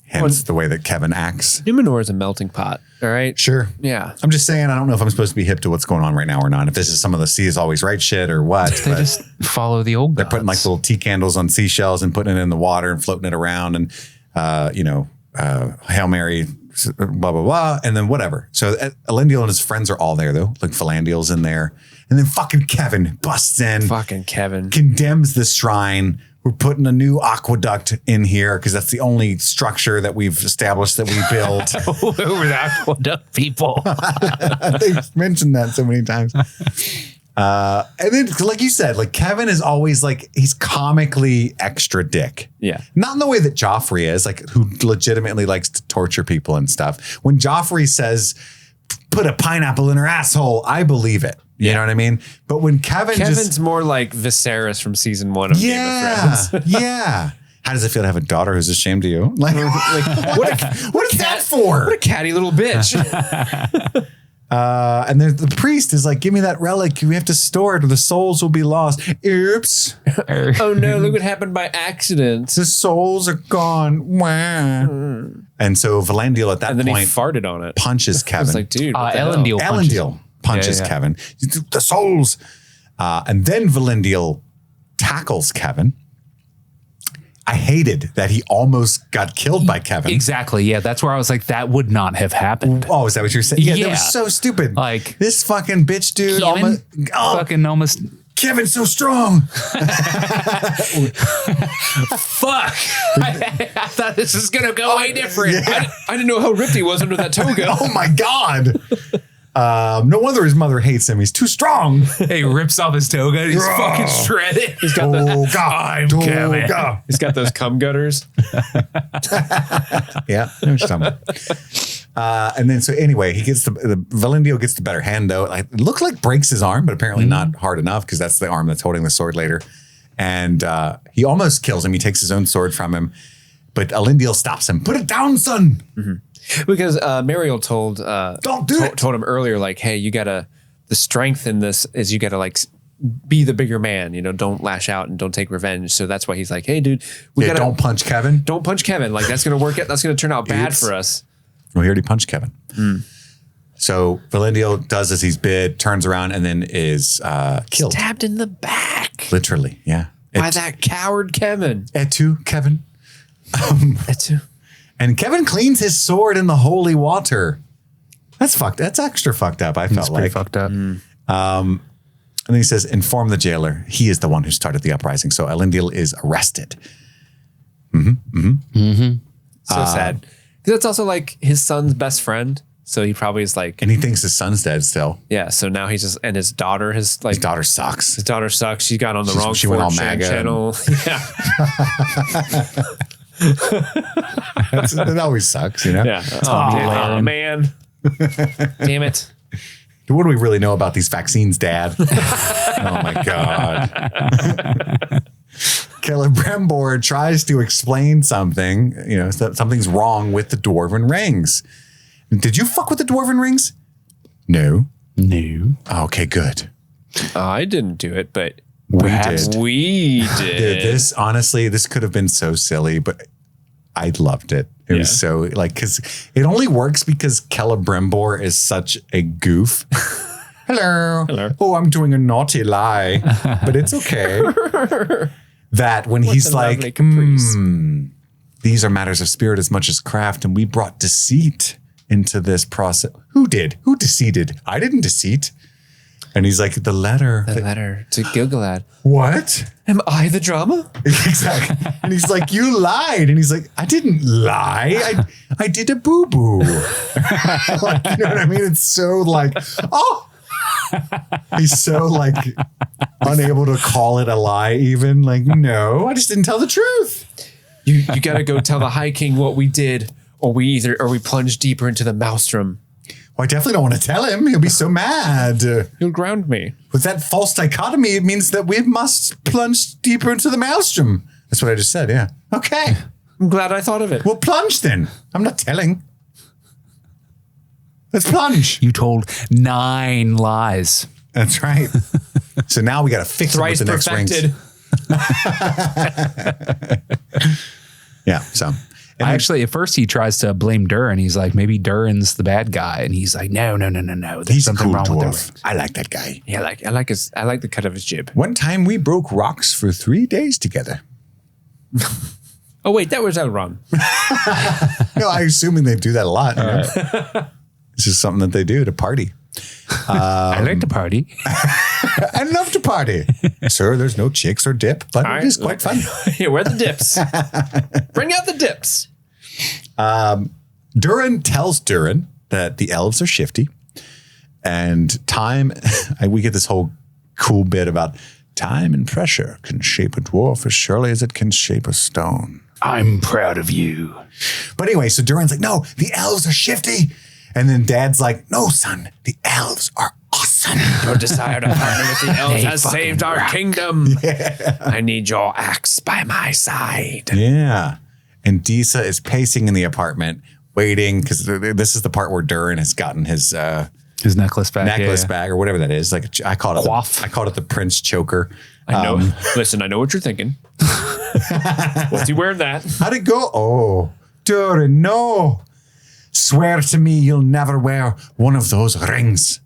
Hence the way that Kevin acts.
Numenor is a melting pot, all right?
Sure.
Yeah.
I'm just saying, I don't know if I'm supposed to be hip to what's going on right now or not. If this is some of the sea is always right shit or what.
They just follow the old
They're putting like little tea candles on seashells and putting it in the water and floating it around, and, Hail Mary, blah, blah, blah, and then whatever. So Elendil and his friends are all there, though. Like Philandil's in there. And then fucking Kevin busts in.
Fucking Kevin.
Condemns the shrine. We're putting a new aqueduct in here because that's the only structure that we've established that we built.
Over the aqueduct people.
They've mentioned that so many times. And then, like you said, like Kevin is always like, he's comically extra dick.
Yeah.
Not in the way that Joffrey is, like, who legitimately likes to torture people and stuff. When Joffrey says, put a pineapple in her asshole, I believe it. You know what I mean? But when Kevin's
more like Viserys from season 1 of Game of Thrones.
Yeah. How does it feel to have a daughter who's ashamed of you? Like what is that for?
What a catty little bitch.
And the priest is like, give me that relic. We have to store it or the souls will be lost. Oops.
Oh no, look what happened by accident.
The souls are gone. Wow. And so Valandil at that
and then
point
he farted on it.
Punches Kevin.
I was like, dude,
Elendil punches Kevin. The souls. And then Valandil tackles Kevin. I hated that he almost got killed by Kevin.
Exactly. Yeah, that's where I was like, that would not have happened.
Oh, is that what you're saying? Yeah, that was so stupid.
Like
this fucking bitch dude
almost.
Kevin's so strong.
Fuck. I thought this was gonna go way different.
I didn't know how ripped he was under that toga.
Oh my God. No wonder his mother hates him. He's too strong.
He rips off his toga and he's fucking shredded.
He's got
I'm Kevin.
He's got those cum gutters.
Yeah. And then, so anyway, he gets the Valindio gets the better hand, though. It looks like breaks his arm, but apparently not hard enough, because that's the arm that's holding the sword later. And he almost kills him. He takes his own sword from him, but Elendil stops him. Put it down, son.
Mm-hmm. Because Mariel told him earlier, like, hey, you gotta, the strength in this is you gotta like be the bigger man, you know, don't lash out and don't take revenge. So that's why he's like, hey, dude,
don't punch Kevin.
Don't punch Kevin. Like, that's gonna work. That's gonna turn out bad for us.
Well, he already punched Kevin. So Valindio does as he's bid, turns around, and then is killed.
Stabbed in the back.
Literally, yeah.
By that coward Kevin.
Kevin.
Etu.
And Kevin cleans his sword in the holy water. That's fucked. That's extra fucked up. I felt like
fucked up.
And then he says, inform the jailer. He is the one who started the uprising. So Elendil is arrested.
So sad. Because it's also like his son's best friend. So he probably is like,
and he thinks his son's dead still.
Yeah. So now he's just, and his daughter has like,
his daughter sucks.
His daughter sucks. She got on the wrong.
She went all MAGA
channel. Yeah.
It always sucks, you know?
Yeah. Oh, man. Damn it.
What do we really know about these vaccines, Dad? Oh my God. Celebrimbor tries to explain something, you know, something's wrong with the dwarven rings. Did you fuck with the dwarven rings? No. Okay, good.
I didn't do it, but
we did.
This,
honestly, this could have been so silly, but I loved it. It was so, like, because it only works because Celebrimbor is such a goof. Hello. Oh, I'm doing a naughty lie, but it's okay. That when he's like, these are matters of spirit as much as craft, and we brought deceit into this process. Who did? Who deceived? I didn't deceit. And he's like, the letter.
The letter to Gilgalad.
What?
Am I the drama?
Exactly. And he's like, you lied. And he's like, I didn't lie. I did a boo-boo. Like, you know what I mean? It's so like, oh. He's so like unable to call it a lie even. Like, no, I just didn't tell the truth.
You got to go tell the High King what we did, or we plunge deeper into the maelstrom.
Well, I definitely don't want to tell him. He'll be so mad.
You'll ground me.
With that false dichotomy, it means that we must plunge deeper into the maelstrom. That's what I just said, yeah. Okay.
I'm glad I thought of it.
We'll plunge then. I'm not telling. Let's plunge.
You told 9 lies.
That's right. So now we got to fix it with the next rings. Yeah, so... And
actually, at first he tries to blame Durin. He's like, maybe Durin's the bad guy, and he's like, no. There's
he's
something
cool
wrong with the
dwarf.
rings.
I like that guy.
Yeah, I like the cut of his jib.
One time we broke rocks for 3 days together.
Oh wait, that was Elrond.
No, I'm assuming they do that a lot. You know? It's just something that they do to party.
I like to party.
I love to party. Sir, there's no chicks or dip, but it is quite fun.
Here, where are the dips? Bring out the dips.
Durin tells Durin that the elves are shifty, and time, we get this whole cool bit about time and pressure can shape a dwarf as surely as it can shape a stone.
I'm proud of you.
But anyway, so Durin's like, no, the elves are shifty. And then Dad's like, no, son, the elves are awesome.
Your desire to partner with the elves
They
has
fucking
saved our
rock.
kingdom. Yeah. I need your axe by my side.
Yeah. And Disa is pacing in the apartment, waiting, because this is the part where Durin has gotten his
necklace back.
bag or whatever that is. Like I called it. I called it the Prince choker.
I know. Listen, I know what you're thinking. What's he wearing that?
How'd it go? Oh, Durin, no. Swear to me you'll never wear one of those rings.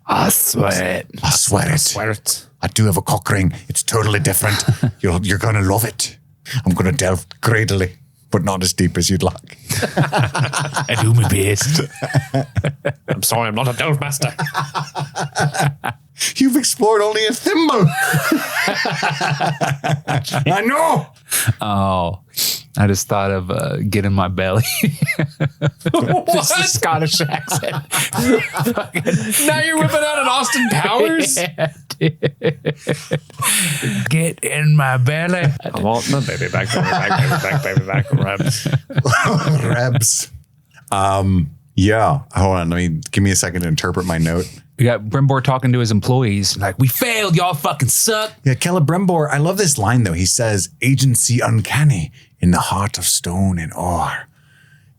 I swear it.
I swear it.
Swear it.
I do have a cock ring. It's totally different. You're going to love it. I'm going to delve greedily, but not as deep as you'd like.
I do my best.
I'm sorry, I'm not a delve master.
You've explored only a thimble. I know.
Oh, I just thought of get in my belly. Just a Scottish accent.
Now you're whipping out an Austin Powers?
Yeah, get in my belly.
I want my baby back, baby back, Rebs.
Rebs. Yeah. Hold on. Give me a second to interpret my note.
We got Brimbor talking to his employees. Like, we failed. Y'all fucking suck.
Yeah. Celebrimbor. I love this line though. He says, agency uncanny in the heart of stone and ore.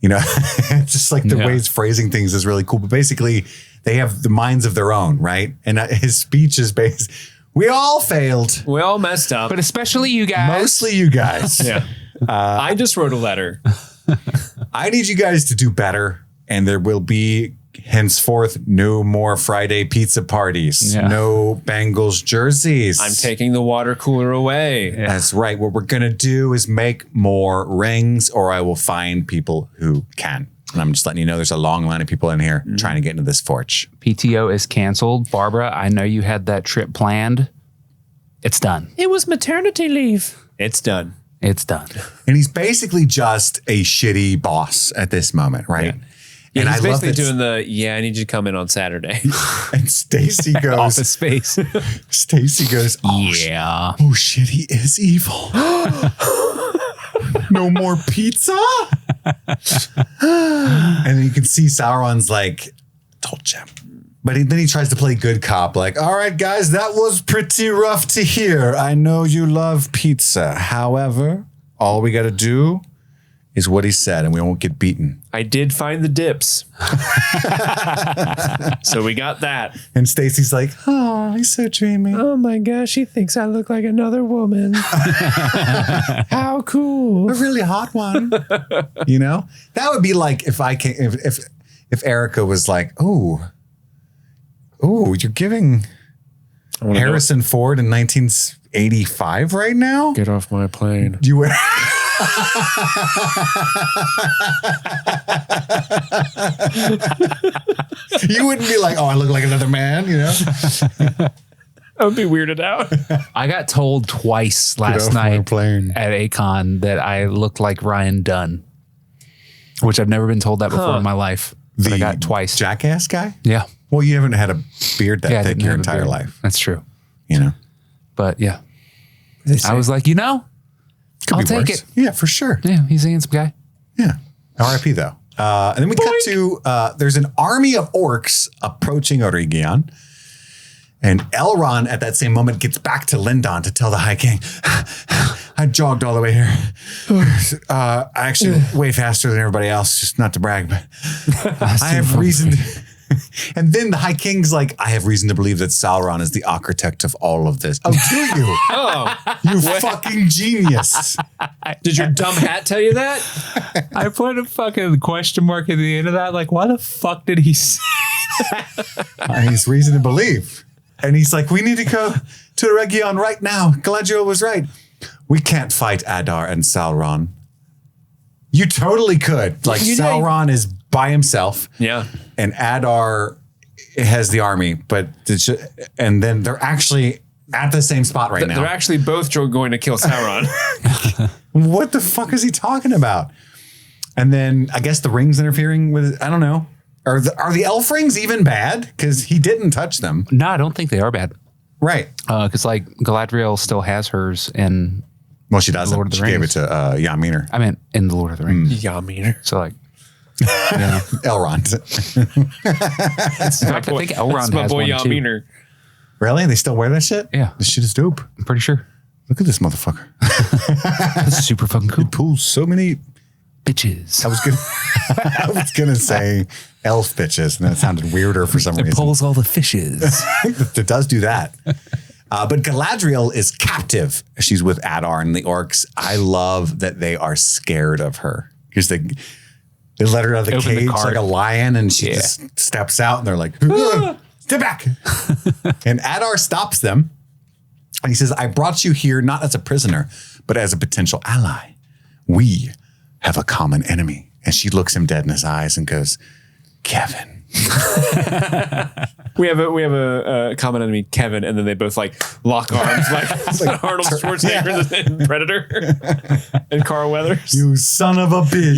You know, it's just like the way he's phrasing things is really cool. But basically, they have the minds of their own, right? And his speech is based, we all failed.
We all messed up.
But especially you guys.
Mostly you guys.
Yeah. I just wrote a letter.
I need you guys to do better. And there will be henceforth no more Friday pizza parties.
Yeah.
No Bengals jerseys.
I'm taking the water cooler away.
Yeah.
That's right. What we're going to do is make more rings, or I will find people who can. And I'm just letting you know there's a long line of people in here trying to get into this forge.
PTO is canceled. Barbara, I know you had that trip planned. It's done.
It was maternity leave. It's done.
It's done.
And he's basically just a shitty boss at this moment, right?
Yeah. Yeah,
And
he's
I love
basically
that.
doing I need you to come in on Saturday.
And Stacy goes,
Office Space.
Stacy goes, oh,
Yeah.
oh shit, he is evil. No more pizza? And then you can see Sauron's like, told you. But then he tries to play good cop, like, all right, guys, that was pretty rough to hear. I know you love pizza. However, all we got to do is what he said, and we won't get beaten.
I did find the dips. So we got that.
And Stacy's like, oh, he's so dreamy.
Oh my gosh, he thinks I look like another woman. How cool.
A really hot one. You know? That would be like if I came, if Erica was like, oh, you're giving Harrison Ford in 1985 right now?
Get off my plane.
You were You wouldn't be like, oh, I look like another man, you know?
I would be weirded out.
I got told twice last night at Acon that I looked like Ryan Dunn, which I've never been told that before in my life. But I got twice.
Jackass guy?
Yeah.
Well, you haven't had a beard that
I
thick
didn't
your
have a
entire
beard.
life.
That's true.
You know?
But yeah. I was like,
Could
I'll
be
take
worse.
it.
Yeah, for sure.
Yeah, he's a handsome guy.
Yeah. R.I.P. though. And then we cut to, there's an army of orcs approaching Oregion. And Elrond at that same moment gets back to Lindon to tell the High King, I jogged all the way here. I actually way faster than everybody else, just not to brag, but I have reason. And then the High King's like, I have reason to believe that Sauron is the architect of all of this. Oh, do you?
Oh,
You fucking genius.
did your dumb hat tell you that?
I put a fucking question mark at the end of that. Like, why the fuck did he say?
He's reason to believe. And he's like, we need to go to the Region right now. Galadriel was right. We can't fight Adar and Sauron. You totally could. Like, Sauron is by himself.
Yeah.
And Adar has the army. And then they're actually at the same spot right now.
They're actually both going to kill Sauron.
What the fuck is he talking about? And then I guess the ring's interfering with, I don't know. Are the elf rings even bad? Because he didn't touch them.
No, I don't think they are bad.
Right.
Because like Galadriel still has hers in.
Well, she doesn't.
Lord of the
She gave it
Rings.
to Yamir.
I meant in the Lord of the Rings.
Yeah, meaner.
So like, yeah.
Elrond.
In fact, I think Elrond
That's my
has
boy
one too.
Yaminer.
Really? They still wear that shit?
Yeah.
This shit is dope.
I'm pretty sure.
Look at this motherfucker.
That's super fucking cool.
Pulls so many.
Bitches.
I was gonna say elf bitches, and that sounded weirder for some reason.
Pulls all the fishes.
It does do that. But Galadriel is captive. She's with Adar and the orcs. I love that they are scared of her because they let her out of the
Open the
cage
cart.
like a lion, and she just steps out, and they're like, "Step back!" And Adar stops them, and he says, "I brought you here not as a prisoner, but as a potential ally. We have a common enemy." And she looks him dead in his eyes and goes, "Kevin."
We have a common enemy, Kevin, and then they both like lock arms like Arnold Schwarzenegger in Predator and Carl Weathers.
You son of a bitch.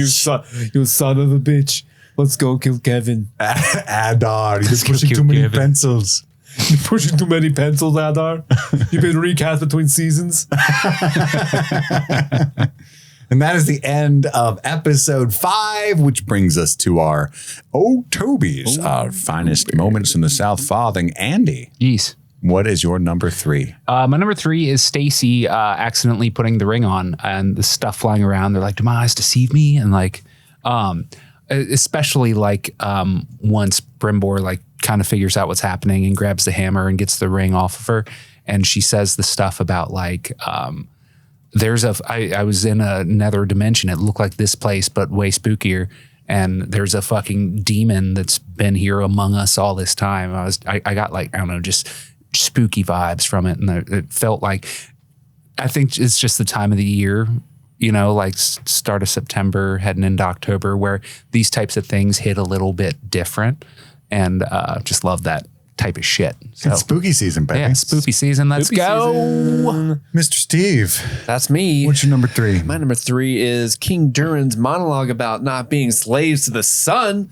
You son of a bitch. Let's go kill Kevin.
Adar, you're
Let's go
pushing
kill
too many
Kevin.
pencils.
You're pushing too many pencils, Adar. You've been recast between seasons.
And that is the end of episode 5, which brings us to our Tobeys, our finest moments in the South Farthing. Andy,
Yes.
what is your number 3?
My number 3 is Stacy accidentally putting the ring on and the stuff flying around. They're like, do my eyes deceive me? And like, especially like once Brimbor like kind of figures out what's happening and grabs the hammer and gets the ring off of her. And she says the stuff about like, I was in another dimension. It looked like this place, but way spookier. And there's a fucking demon that's been here among us all this time. I got like, I don't know, just spooky vibes from it. And it felt like, I think it's just the time of the year, you know, like start of September, heading into October, where these types of things hit a little bit different. And just love that type of shit. So
It's spooky season, baby.
yeah, spooky season. Let's go.
Mr. Steve,
That's me.
what's your number 3?
My number 3 is King Durin's monologue about not being slaves to the sun.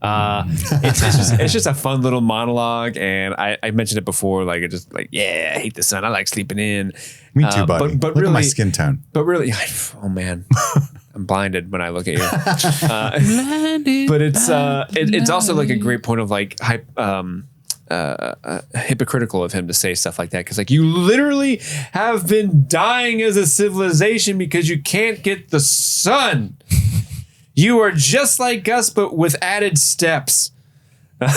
It's just a fun little monologue, and I mentioned it before. Like, it just like, yeah, I hate the sun. I like sleeping in.
Me too, buddy.
But
Look
really,
at my skin tone.
But really, oh man, I'm blinded when I look at you. But it's also like a great point of like hypocritical of him to say stuff like that, because like you literally have been dying as a civilization because you can't get the sun. You are just like us, but with added steps. But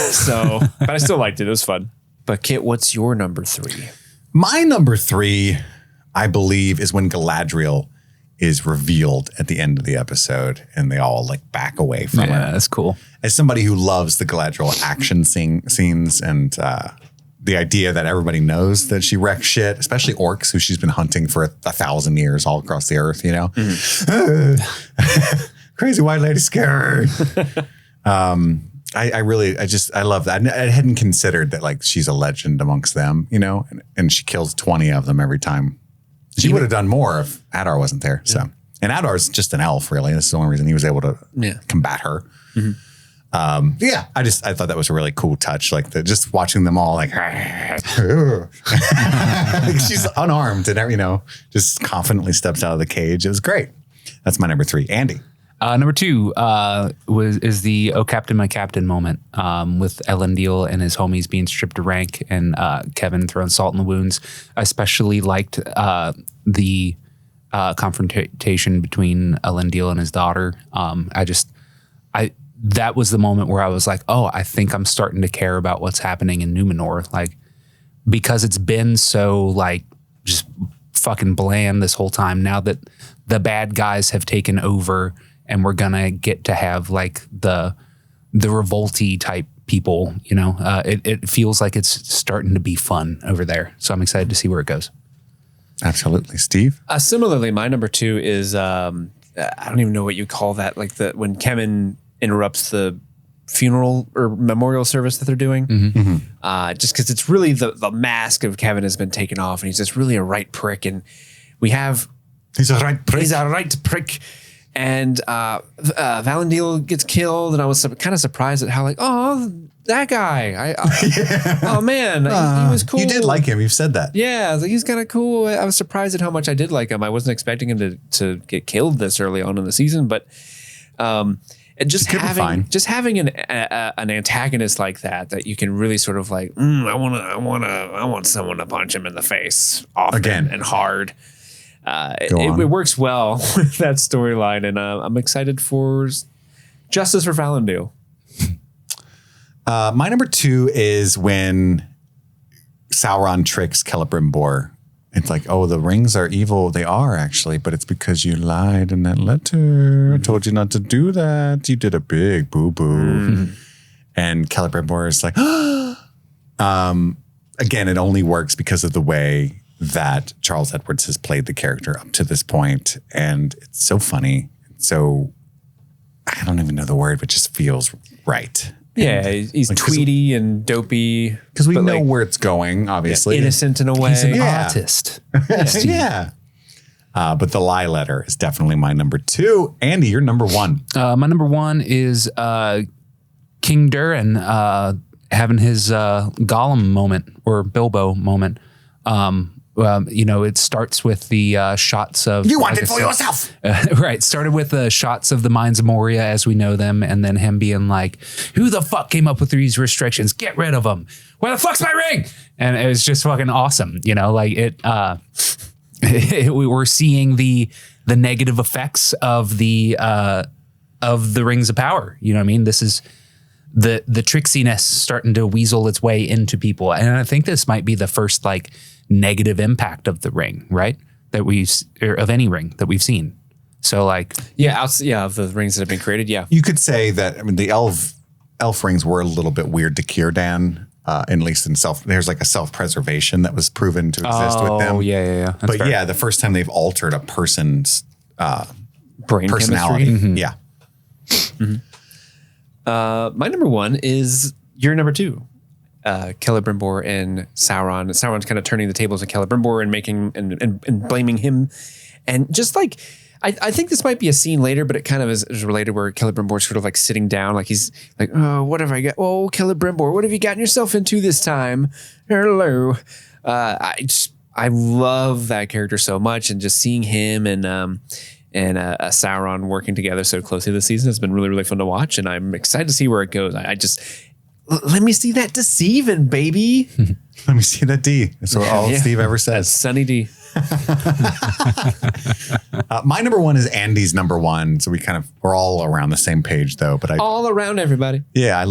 I still liked it. It was fun. But Kit, what's your number 3?
My number 3, I believe, is when Galadriel is revealed at the end of the episode and they all like back away from her.
Yeah, that's cool.
As somebody who loves the Galadriel action scenes and the idea that everybody knows that she wrecks shit, especially orcs who she's been hunting for 1,000 years all across the earth, you know? Crazy white lady scared. I love that. I hadn't considered that like she's a legend amongst them, you know, and she kills 20 of them every time. She would have done more if Adar wasn't there. Yeah. So, and Adar's just an elf, really. That's the only reason he was able to combat her. I thought that was a really cool touch. Like just watching them all like, she's unarmed and, you know, just confidently steps out of the cage. It was great. That's my number 3. Andy.
Number 2 is the "Oh Captain, My Captain" moment with Elendil and his homies being stripped of rank and Kevin throwing salt in the wounds. I especially liked the confrontation between Elendil and his daughter. That was the moment where I was like, oh, I think I'm starting to care about what's happening in Numenor, like because it's been so like just fucking bland this whole time. Now that the bad guys have taken over. And we're gonna get to have like the revolty type people, you know. It feels like it's starting to be fun over there. So I'm excited to see where it goes.
Absolutely, Steve.
Similarly, my number 2 is I don't even know what you call that. Like when Kevin interrupts the funeral or memorial service that they're doing, just because it's really the mask of Kevin has been taken off, and he's just really a right prick, and he's a right prick. And Valandil gets killed, and I was kind of surprised at how like, oh, that guy. Oh man, he was cool.
You did like him. You've said that.
Yeah, I was like, he's kind of cool. I was surprised at how much I did like him. I wasn't expecting him to get killed this early on in the season, but just having an antagonist like that you can really sort of like, I want someone to punch him in the face often again and hard. It works well with that storyline, and I'm excited for justice for Valandil.
My number 2 is when Sauron tricks Celebrimbor. It's like, oh, the rings are evil. They are actually, but it's because you lied in that letter. I told you not to do that. You did a big boo-boo. And Celebrimbor is like, again, it only works because of the way that Charles Edwards has played the character up to this point. And it's so funny. So I don't even know the word, but just feels right.
Yeah, he's like, tweety and dopey.
Because we know where it's going, obviously.
Innocent in a way.
He's an artist.
Yeah. But the lie letter is definitely my number 2. Andy, you're number 1.
My number 1 is King Durin having his Gollum moment or Bilbo moment. It starts with the shots of...
You want it for yourself!
Right. Started with the shots of the Mines of Moria as we know them, and then him being like, who the fuck came up with these restrictions? Get rid of them. Where the fuck's my ring? And it was just fucking awesome. You know, like we were seeing the negative effects of the Rings of Power. You know what I mean? This is the tricksiness starting to weasel its way into people. And I think this might be the first like negative impact of the ring, right? Of any ring that we've seen. So like,
of the rings that have been created. Yeah.
You could say that, I mean, the elf rings were a little bit weird to Círdan, at least there's like a self-preservation that was proven to exist with them.
Oh yeah. That's
but
fair.
yeah, the first time they've altered a person's
brain
personality.
Chemistry.
Yeah.
My number 1 is your number 2. Celebrimbor and Sauron. Sauron's kind of turning the tables on Celebrimbor and making and blaming him. And just like, I think this might be a scene later, but it kind of is related where Celebrimbor's sort of like sitting down, like he's like, oh, what have I got? Oh, Celebrimbor, what have you gotten yourself into this time? Hello. I love that character so much, and just seeing him and Sauron working together so closely this season has been really, really fun to watch, and I'm excited to see where it goes. Let me see that deceiving, baby.
Let me see that D. That's all Steve ever says.
That's Sunny D.
My number 1 is Andy's number 1. So we're all around the same page though. But
all around everybody.
Yeah, I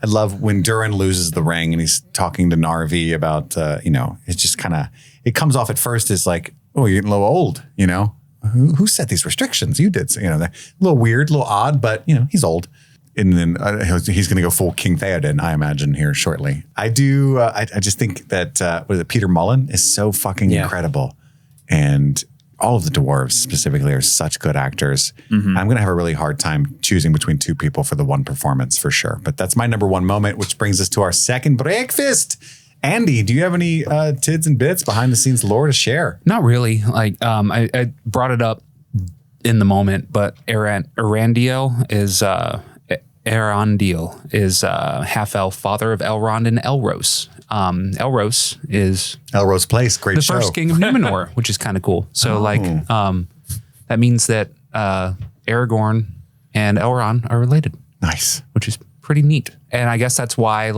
love when Durin loses the ring and he's talking to Narvi about, it's just it comes off at first as like, oh, you're getting a little old, you know? Who set these restrictions? You did. So, they're a little weird, a little odd, but he's old. And then he's going to go full King Theoden, I imagine, here shortly. I do. I just think that Peter Mullen is so fucking incredible, and all of the dwarves specifically are such good actors. I'm going to have a really hard time choosing between two people for the one performance for sure. But that's my number one moment, which brings us to our second breakfast. Andy, do you have any tids and bits behind the scenes lore to share?
Not really. Like I brought it up in the moment, but Erandiel is half elf, father of Elrond and Elros. Elros is
Elros Place, great
the
show.
first king of Numenor, which is kind of cool. So that means that Aragorn and Elrond are related.
Nice,
which is pretty neat. And I guess that's why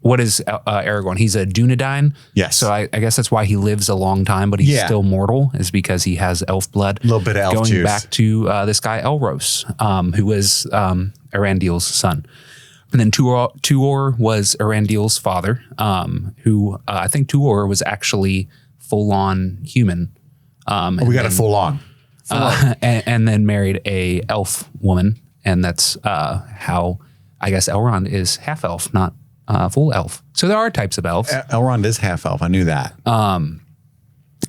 what is Aragorn? He's a Dunedain.
Yes.
So I guess that's why he lives a long time, but he's still mortal, is because he has elf blood.
A little bit of elf
going
juice.
back to this guy Elros, who is Erandiel's son. And then Tuor was Erandiel's father, who I think Tuor was actually full-on human.
We got a full-on.
And then married a elf woman. And that's how I guess Elrond is half elf, not full elf. So there are types of elves.
Elrond is half elf. I knew that.
And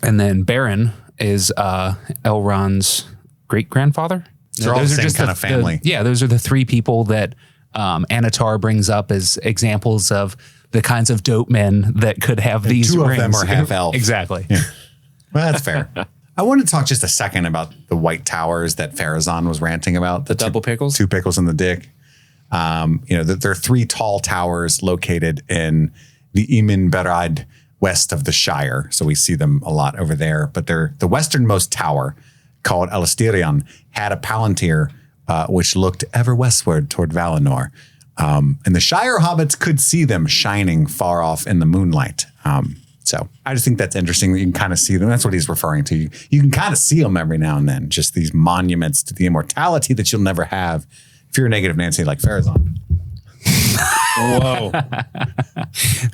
then Baron is Elrond's great grandfather.
They're all the same kind of family.
Those are the three people that Anatar brings up as examples of the kinds of dope men that could have
and
these
two
rings.
of them are half elf.
Exactly.
Yeah. Well, that's fair. I want to talk just a second about the White Towers that Pharazôn was ranting about.
The double pickles?
Two pickles in the dick. There are three tall towers located in the Emin Berad west of the Shire. So we see them a lot over there. But the westernmost tower, called Elastirion, had a palantir which looked ever westward toward Valinor. And the Shire hobbits could see them shining far off in the moonlight. So I just think that's interesting that you can kind of see them. That's what he's referring to. You can kind of see them every now and then, just these monuments to the immortality that you'll never have if you're a negative Nancy like Pharazôn.
Whoa.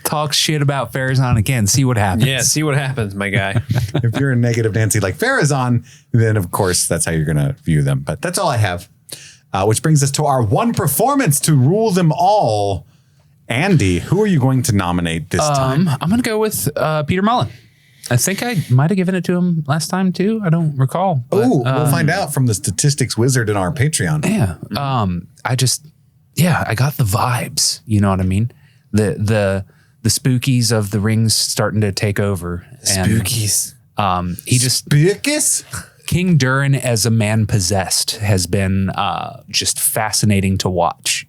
Talk shit about Pharazôn again. See what happens.
Yeah, see what happens, my guy.
If you're a negative Nancy like Pharazôn, then of course that's how you're going to view them. But that's all I have. Which brings us to our one performance to rule them all. Andy, who are you going to nominate this time?
I'm going to go with Peter Mullen. I think I might have given it to him last time too. I don't recall.
We'll find out from the statistics wizard in our Patreon.
Yeah. I got the vibes. You know what I mean? The spookies of the rings starting to take over.
Spookies.
He just
Spookies?
King Durin as a man possessed has been just fascinating to watch,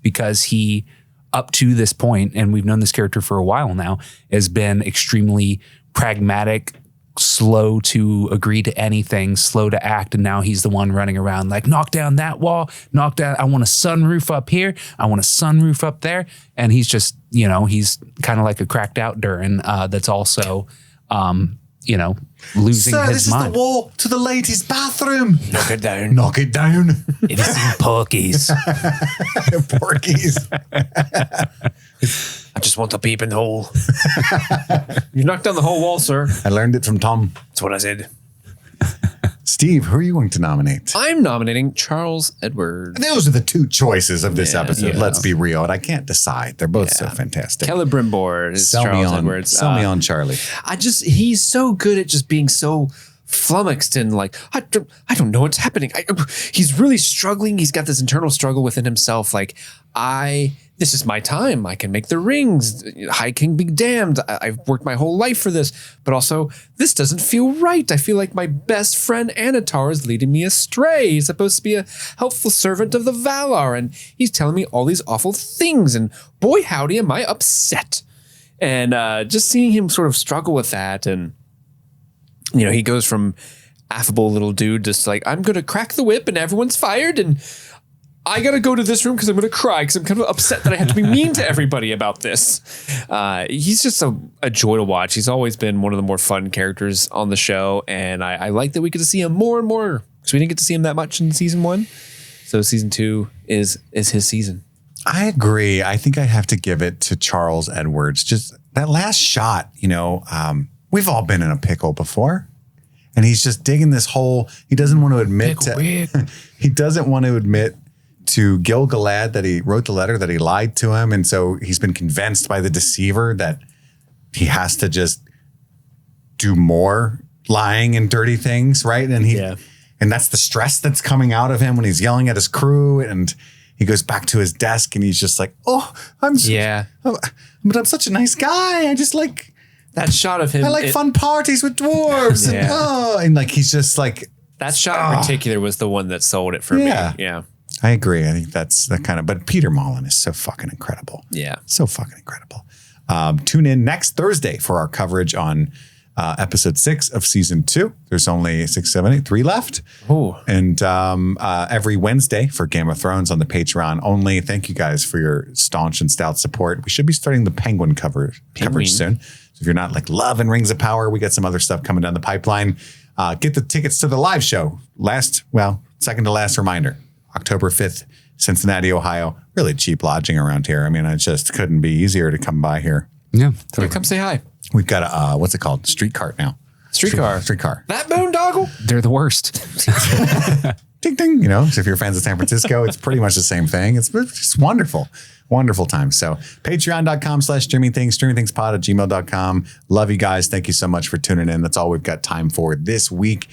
because he, up to this point, and we've known this character for a while now, has been extremely pragmatic, slow to agree to anything, slow to act, and now he's the one running around like, knock down that wall, knock down, I want a sunroof up here, I want a sunroof up there, and he's just, he's kind of like a cracked out Durin that's also, losing
Sir,
his
this
mind.
is the wall to the ladies' bathroom.
Knock it down.
Knock it down.
It is in porkies.
Porkies.
I just want a peeping hole. You knocked down the whole wall, sir.
I learned it from Tom.
That's what I said.
Steve, who are you going to nominate?
I'm nominating Charles Edward.
Those are the two choices of this episode.
yeah.
Let's be real. And I can't decide. They're both so fantastic.
Celebrimbor is
Sell me
Charles
on,
Edwards.
Sell me on Charlie.
He's so good at just being so flummoxed and like, I don't know what's happening. He's really struggling. He's got this internal struggle within himself. Like, this is my time. I can make the rings. High King be damned. I've worked my whole life for this, but also this doesn't feel right. I feel like my best friend Anatar is leading me astray. He's supposed to be a helpful servant of the Valar, and he's telling me all these awful things, and boy, howdy, am I upset. And just seeing him sort of struggle with that, and he goes from affable little dude just like, I'm going to crack the whip and everyone's fired, and I got to go to this room because I'm going to cry because I'm kind of upset that I have to be mean to everybody about this. He's just a joy to watch. He's always been one of the more fun characters on the show, and I like that we get to see him more and more because we didn't get to see him that much in season 1. So season 2 is his season.
I agree. I think I have to give it to Charles Edwards. Just that last shot, we've all been in a pickle before. And he's just digging this hole. He doesn't want to admit he doesn't want to admit to Gil-galad that he wrote the letter, that he lied to him. And so he's been convinced by the deceiver that he has to just do more lying and dirty things, right? And and that's the stress that's coming out of him when he's yelling at his crew. And he goes back to his desk and he's just like, oh, but I'm such a nice guy. I just like
that shot of him.
I like fun parties with dwarves. And like, he's just like,
that shot in particular was the one that sold it for me. Yeah.
I agree. I think that's the kind of, but Peter Mullen is so fucking incredible.
Yeah.
So fucking incredible. Tune in next Thursday for our coverage on episode 6 of season 2. There's only 6, 7, 8, 3 left.
Ooh.
And every Wednesday for Game of Thrones on the Patreon only. Thank you guys for your staunch and stout support. We should be starting the Penguin coverage soon. So if you're not like loving Rings of Power, we got some other stuff coming down the pipeline. Get the tickets to the live show. Second to last reminder, October 5th, Cincinnati, Ohio. Really cheap lodging around here. I mean, it just couldn't be easier to come by here.
Yeah.
So come say hi.
We've got a, what's it called? Streetcar now.
Streetcar. That boondoggle?
They're the worst.
Ding, ding. You know, so if you're fans of San Francisco, it's pretty much the same thing. It's just wonderful. Wonderful time. So patreon.com/streamingthingspod@gmail.com. Love you guys. Thank you so much for tuning in. That's all we've got time for this week.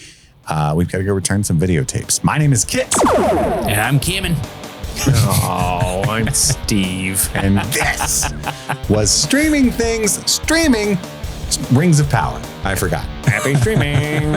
We've got to go return some videotapes. My name is Kit.
And I'm Keeman.
Oh, I'm Steve.
And this was Streaming Rings of Power. I forgot.
Happy streaming.